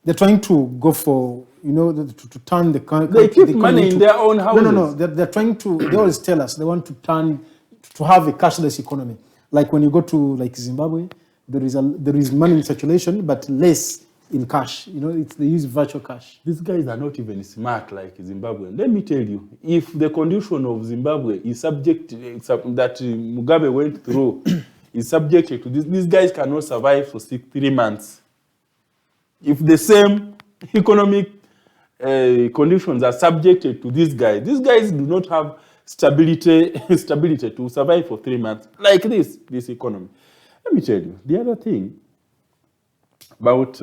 They're trying to go for, you know, to turn the country. They keep money in their own houses. No. They're trying to, they always tell us they want to have a cashless economy. Like when you go to like Zimbabwe, there is money in circulation, but less in cash. You know, they use virtual cash. These guys are not even smart like Zimbabwe. Let me tell you, if the condition of Zimbabwe is subject that Mugabe went through is subjected to this, these guys cannot survive for 3 months. If the same economic conditions are subjected to these guys do not have stability to survive for 3 months like this economy. Let me tell you, the other thing about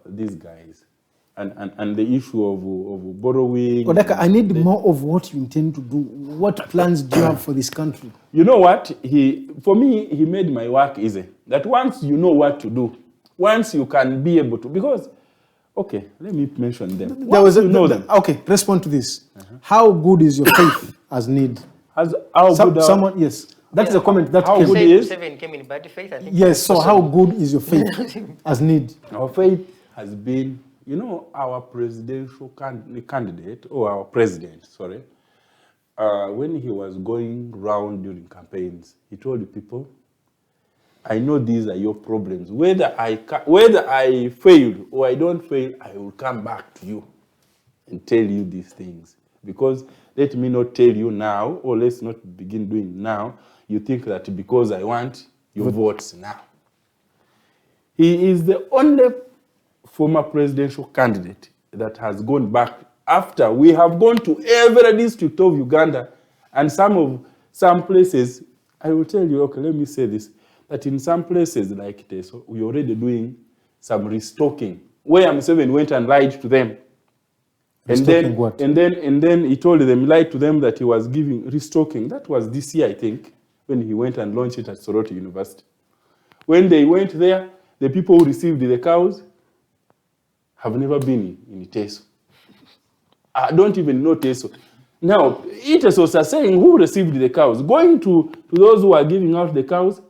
these guys and the issue of borrowing. Odaka, I need more of what you intend to do. What plans do you have for this country? You know what? For me, he made my work easy. That once you know what to do, once you can be able to, because, okay, let me mention them. Okay, respond to this. How good is your faith as need? Someone, yes. That's the comment that how came. Good is? Seven came in bad faith, I think. Yes, so how good is your faith as need? Our faith has been, you know, our presidential candidate, or our president, sorry, when he was going round during campaigns, he told the people, I know these are your problems. Whether I fail or I don't fail, I will come back to you. and tell you these things. Because let me not tell you now, or let's not begin doing now, you think that because I want your votes now. He is the only former presidential candidate that has gone back after we have gone to every district of Uganda, and some places, I will tell you, okay, let me say this, that in some places like this, we're already doing some restocking, where Museveni went and lied to them. And then he told them, lied to them that he was giving restocking. That was this year, I think, when he went and launched it at Soroti University. When they went there, the people who received the cows have never been in Teso. I don't even know Teso. Now, Tesos are saying who received the cows. Going to those who are giving out the cows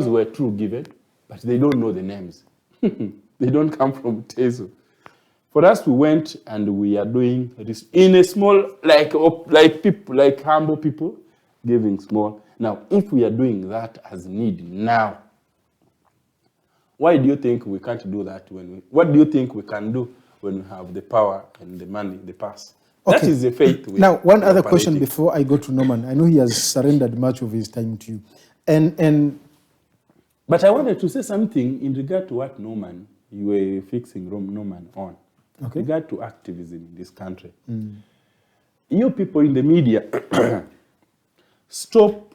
were true given, but they don't know the names. They don't come from Teso. For us, we went and we are doing this in a small, like people, like humble people, giving small. Now, if we are doing that as need now, why do you think we can't do that what do you think we can do when we have the power and the money, the past? Okay. That is the faith. Now, one other question before I go to Norman. I know he has surrendered much of his time to you. But I wanted to say something in regard to what Norman, you were fixing Norman on. Okay. In regard to activism in this country. You people in the media, stop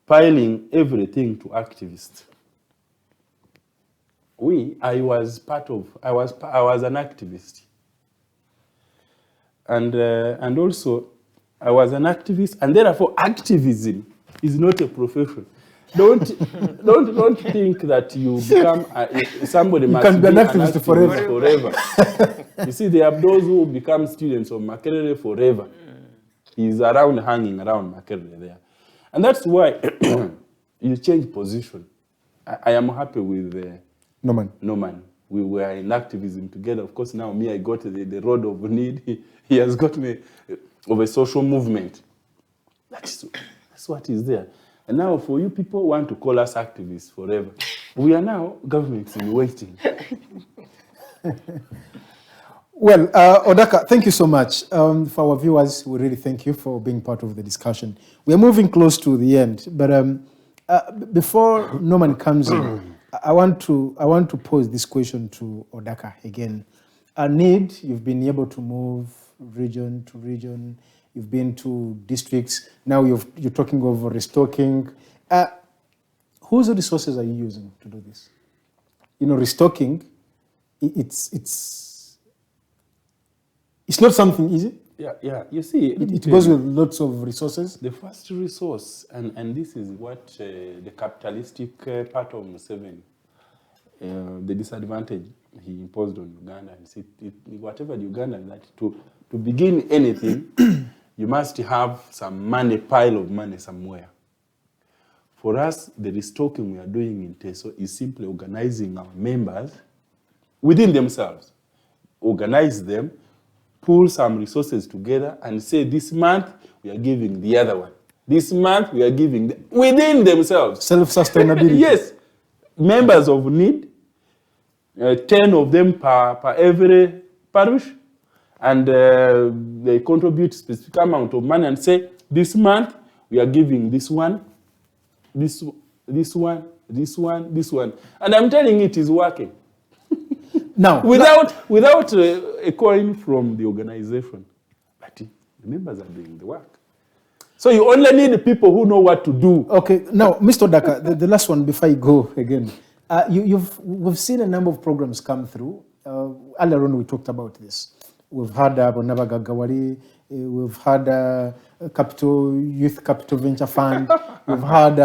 piling everything to activists. I was an activist. And also, I was an activist, and therefore activism is not a profession. Don't think that you become somebody must can be an activist forever. You see, there are those who become students of Makerere forever. He's hanging around Makerere there. And that's why you change position. I am happy with Norman. We were in activism together. Of course, now I got the road of need. He has got me of a social movement. That's what is there. And now for you people who want to call us activists forever, we are now governments in waiting. Well, Odaka, thank you so much. For our viewers, we really thank you for being part of the discussion. We are moving close to the end, but before Norman comes in, I want to pose this question to Odaka again. Need, you've been able to move region to region, you've been to districts, now you're talking of restocking. Whose resources are you using to do this? Restocking, it's not something easy. Yeah. You see, it goes with lots of resources. The first resource, and this is what the capitalistic part of Museveni, the disadvantage he imposed on Uganda, and said, whatever the Ugandan, that to begin anything, you must have some pile of money somewhere. For us, the restocking we are doing in Teso is simply organizing our members within themselves. Organize them, pull some resources together and say, this month we are giving the other one. This month we are giving within themselves. Self-sustainability. Yes. Members of need, 10 of them per every parish, and they contribute a specific amount of money and say, this month we are giving this one, this one. And I'm telling you, it is working. Now, without a coin from the organization, but the members are doing the work. So you only need people who know what to do. Okay, now, Mr. Odaka, the last one before I go again. We've seen a number of programs come through. Earlier on, we talked about this. We've had Bonaba Gagawari, we've had Youth Capital Venture Fund, we've had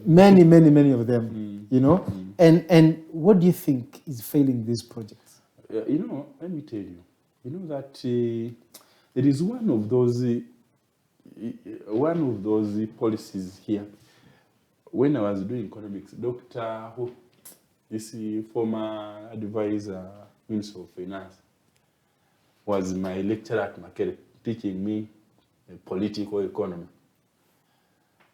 many of them, And what do you think is failing these projects? Let me tell you, that there is one of those policies here. When I was doing economics, this former advisor, Minister of Finance, was my lecturer at Makere, teaching me political economy.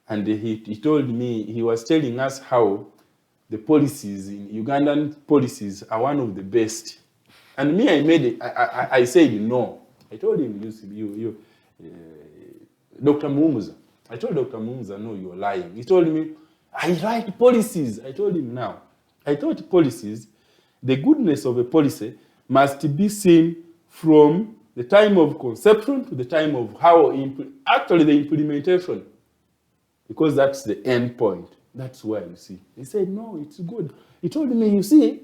And he told me, he was telling us how the policies, Ugandan policies, are one of the best And me, I made it. I said no. I told him, Dr. Mumuza. I told Dr. Mumuza, no, you're lying. He told me, I write policies. I told him now. I thought policies, the goodness of a policy must be seen from the time of conception to the time of how, actually the implementation, because that's the end point. That's where you see. He said, no, it's good. He told me, you see,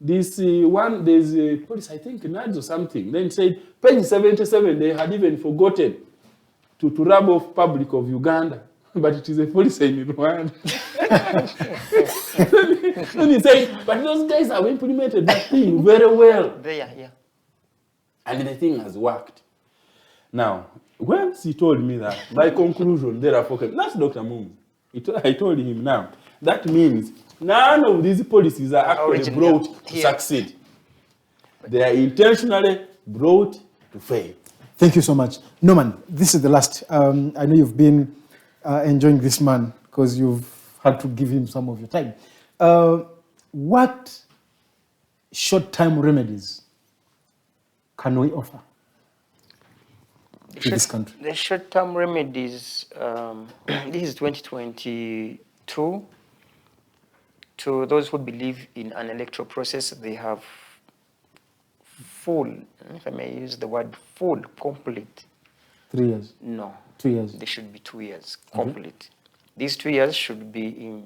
this there's a policy, I think, NADS or something. Then he said, page 77, they had even forgotten to rub off public of Uganda. But it is a policy in Rwanda. Then he said, but those guys have implemented that thing very well. Yeah. And the thing has worked. Now, once he told me that, my conclusion, therefore, that's Dr. Mum. I told him now, that means none of these policies are actually brought to succeed. They are intentionally brought to fail. Thank you so much. Norman, this is the last. I know you've been enjoying this man because you've had to give him some of your time. What short-term remedies can we offer to this country? The short-term remedies, this is 2022. To those who believe in an electoral process, they have full, if I may use the word full, complete. 3 years? No. 2 years? They should be 2 years, complete. These 2 years should be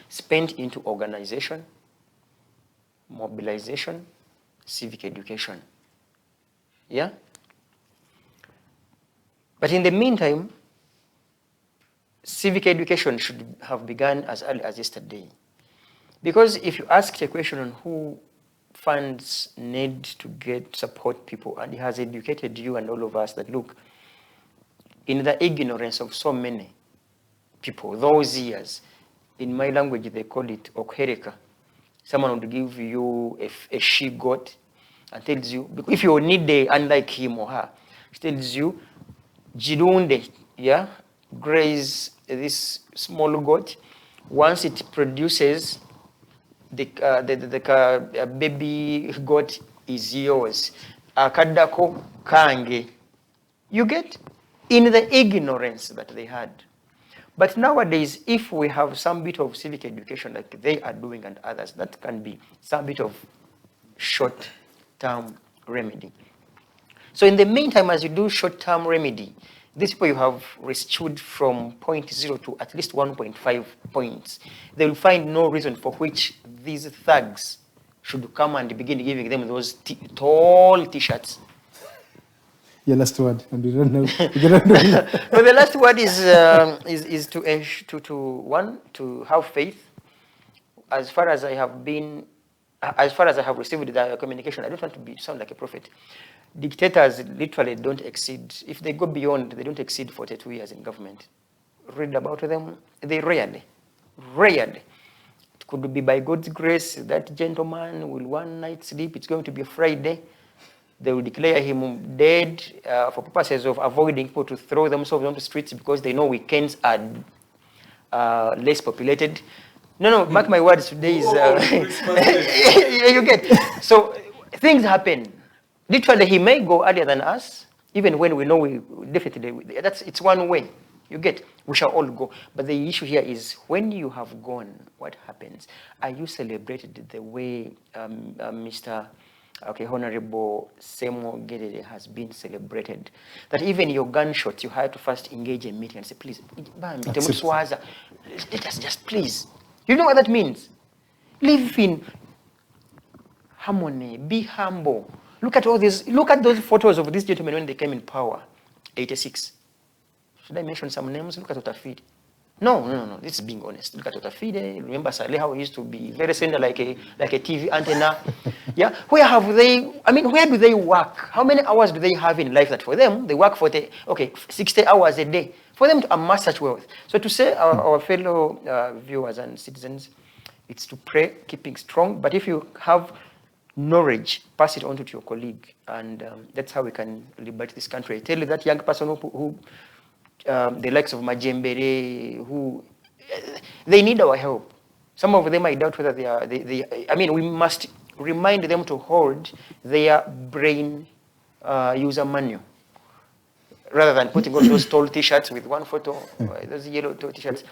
spent into organization, mobilization, civic education. Yeah? But in the meantime, civic education should have begun as early as yesterday. Because if you ask a question on who funds need to support people, and he has educated you and all of us that, look, in the ignorance of so many people, those years, in my language they call it okhereka. Someone would give you a she-goat and tells you, if you need a, unlike him or her, she tells you, Jirunde, yeah, graze this small goat. Once it produces, the baby goat is yours. Akadako kange. You get? In the ignorance that they had. But nowadays, if we have some bit of civic education like they are doing and others, that can be some bit of short-term remedy. So in the meantime, as you do short-term remedy, these people you have restored from 0.0 to at least 1.5 points. They will find no reason for which these thugs should come and begin giving them those tall T-shirts. Your last word, and we don't know. Well, the last word is to have faith. As far as I have received the communication, I don't want to sound like a prophet. Dictators literally don't exceed, if they go beyond, they don't exceed 42 years in government. Read about them, they rarely. It could be by God's grace, that gentleman will one night sleep, it's going to be a Friday. They will declare him dead for purposes of avoiding people to throw themselves on the streets because they know weekends are less populated. No, mark my words, today is... you get. So things happen. Literally, he may go earlier than us, even when we know we definitely, it's one way. You get, we shall all go. But the issue here is when you have gone, what happens? Are you celebrated the way Honorable Semo Gedede has been celebrated? That even your gunshots, you had to first engage a meeting and say, please, let us just please. You know what that means? Live in harmony, be humble. Look at all these, look at those photos of these gentlemen when they came in power, 86. Should I mention some names? Look at Otafide. No, this is being honest. Look at Otafide. Remember Saleh, how he used to be very slender like a TV antenna. Yeah, where do they work? How many hours do they have in life that for them, they work for 60 hours a day. For them to amass such wealth. So to say our fellow viewers and citizens, it's to pray, keeping strong. But if you have knowledge, pass it on to your colleague, and that's how we can liberate this country. I tell you that young person who the likes of Majembere, who they need our help. Some of them I doubt whether we must remind them to hold their brain user manual, rather than putting on those tall T-shirts with one photo, those yellow tall T-shirts.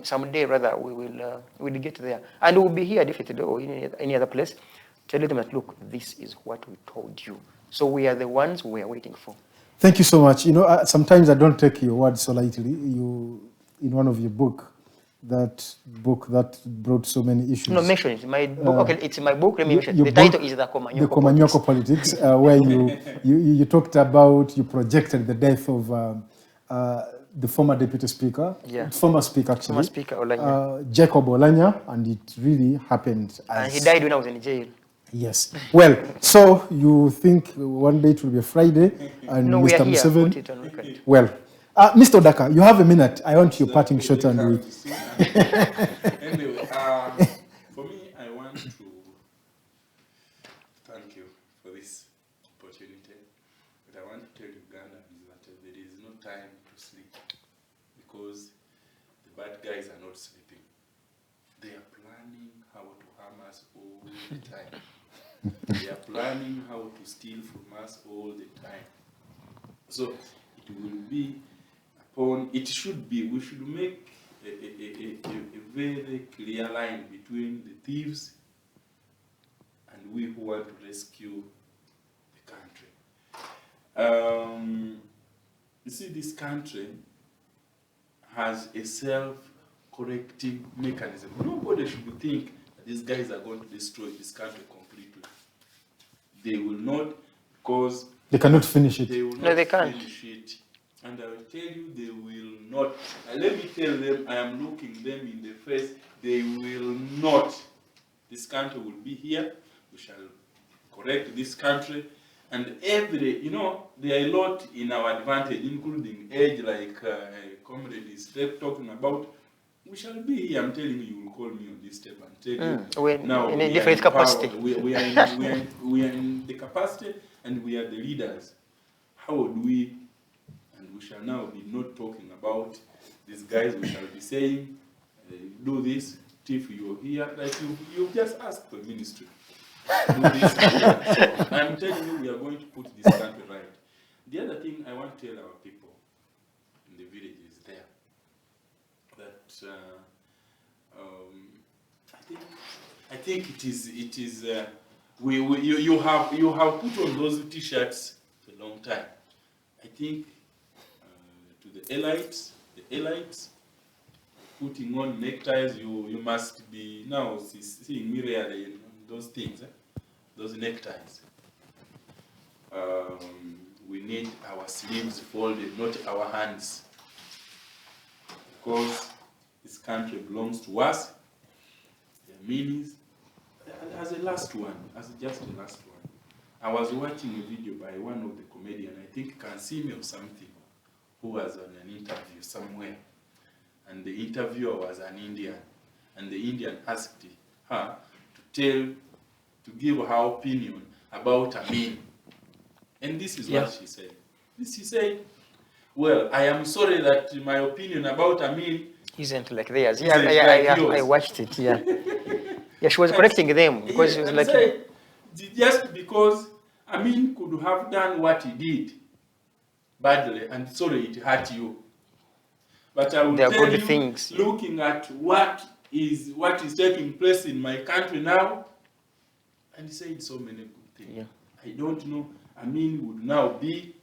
Someday rather, we'll get there, and we'll be here definitely, or in any other place, telling them that, look, this is what we told you. So we are the ones we are waiting for. Thank you so much. You know, sometimes I don't take your word so lightly. You, in one of your book that brought so many issues. No, mention it. My book, okay, it's my book. Let me mention it. The title is The Komanyoko Politics, where you talked about, you projected the death of the former Deputy Speaker, former Speaker actually, former Speaker Olanya. Jacob Olanya, and it really happened. And he died when I was in jail. Yes. Well, so you think one day it will be a Friday, and no, Mr. we are here. Museveni? Put it on record. Well, Mr. Odaka, you have a minute. I want your parting shot and we. Anyway, for me, I want to thank you for this opportunity. But I want to tell Ugandans that there is no time to sleep, because the bad guys are not sleeping. They are planning how to harm us all the time. They are planning how to steal from us all the time. So it will be it should be, we should make a very clear line between the thieves and we who want to rescue the country. You see, this country has a self-correcting mechanism. Nobody should think that these guys are going to destroy this country completely. They will not, because they cannot finish it. They will not finish it. And I will tell you, they will not. Let me tell them, I am looking them in the face, they will not. This country will be here. We shall correct this country. And there are a lot in our advantage, including age, like Comrade is talking about. We shall be here. I'm telling you, you will call me on this step and tell you. Now, in a different capacity. We are in the capacity, and we are the leaders. How would we? And we shall now be not talking about these guys. We shall be saying, do this. If you're here, like you just asked the ministry. Do this. So I'm telling you, we are going to put this country right. The other thing I want to tell our people in the villages there, that I think it is you have put on those T-shirts for a long time. I think to the elites putting on neckties, you must be now seeing me rarely in those things, those neckties. We need our sleeves folded, not our hands, because this country belongs to us. There are meanings. As just a last one, I was watching a video by one of the comedians, I think Tumusiime or something, who was on an interview somewhere, and the interviewer was an Indian, and the Indian asked her to give her opinion about Amin. And this is what she said. She said, well, I am sorry that my opinion about Amin isn't like theirs. I watched it, Yeah, she was correcting them because she was like... just because Amin could have done what he did badly, and sorry it hurt you. But I will tell you, things. Looking at what is taking place in my country now, and he said so many good things. Yeah. I don't know, Amin would now be...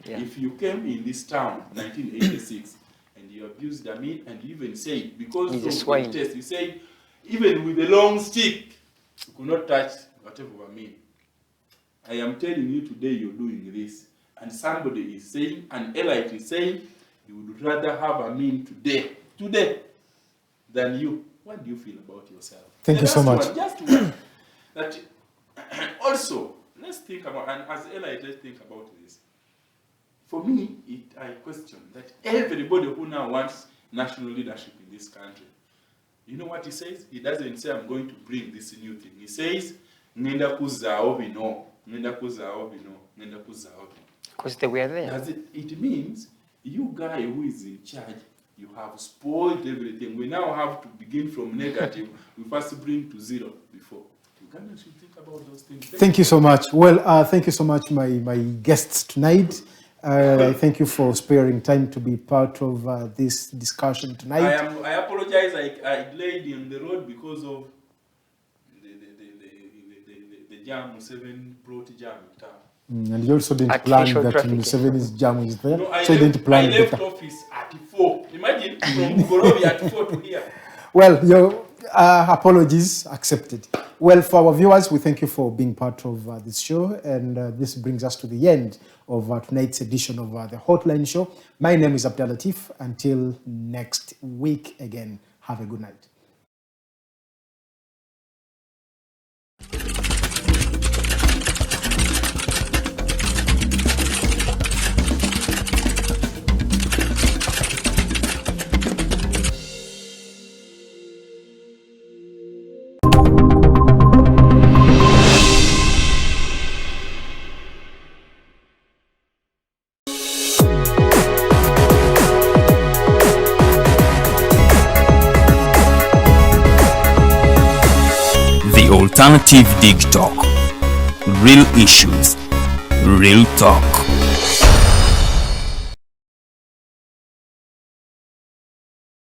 If you came in this town, 1986, and you abused Amin, and you even said, because of the test, you said, even with a long stick, you could not touch whatever Amin. I am telling you today, you're doing this, and somebody is saying, an elite is saying, you would rather have Amin today, than you. What do you feel about yourself? Thank you so much. Just one. That also, let's think about, and as elite, let's think about this. For me, I question that everybody who now wants national leadership in this country, you know what he says? He doesn't say, I'm going to bring this new thing. He says, Nenda kuzao bino, nenda kuzao bino, nenda kuzao bino. Because they were there. It means, you guy who is in charge, you have spoiled everything. We now have to begin from negative. We first bring to zero before. Uganda should think about those things. Thank you so much. Well, thank you so much, my guests tonight. I thank you for sparing time to be part of this discussion tonight. I apologize. I delayed in the road because of the jam. 7 brought jam. And you also didn't plan that Museveni's jam is there, No, so you didn't plan I left office at 4. Imagine from Bugorobi at 4 to here. Well, your apologies accepted. Well, for our viewers, we thank you for being part of this show, and this brings us to the end of tonight's edition of the Hotline Show. My name is Abdul Latif. Until next week again, have a good night. Alternative Digitalk. Real issues, real talk.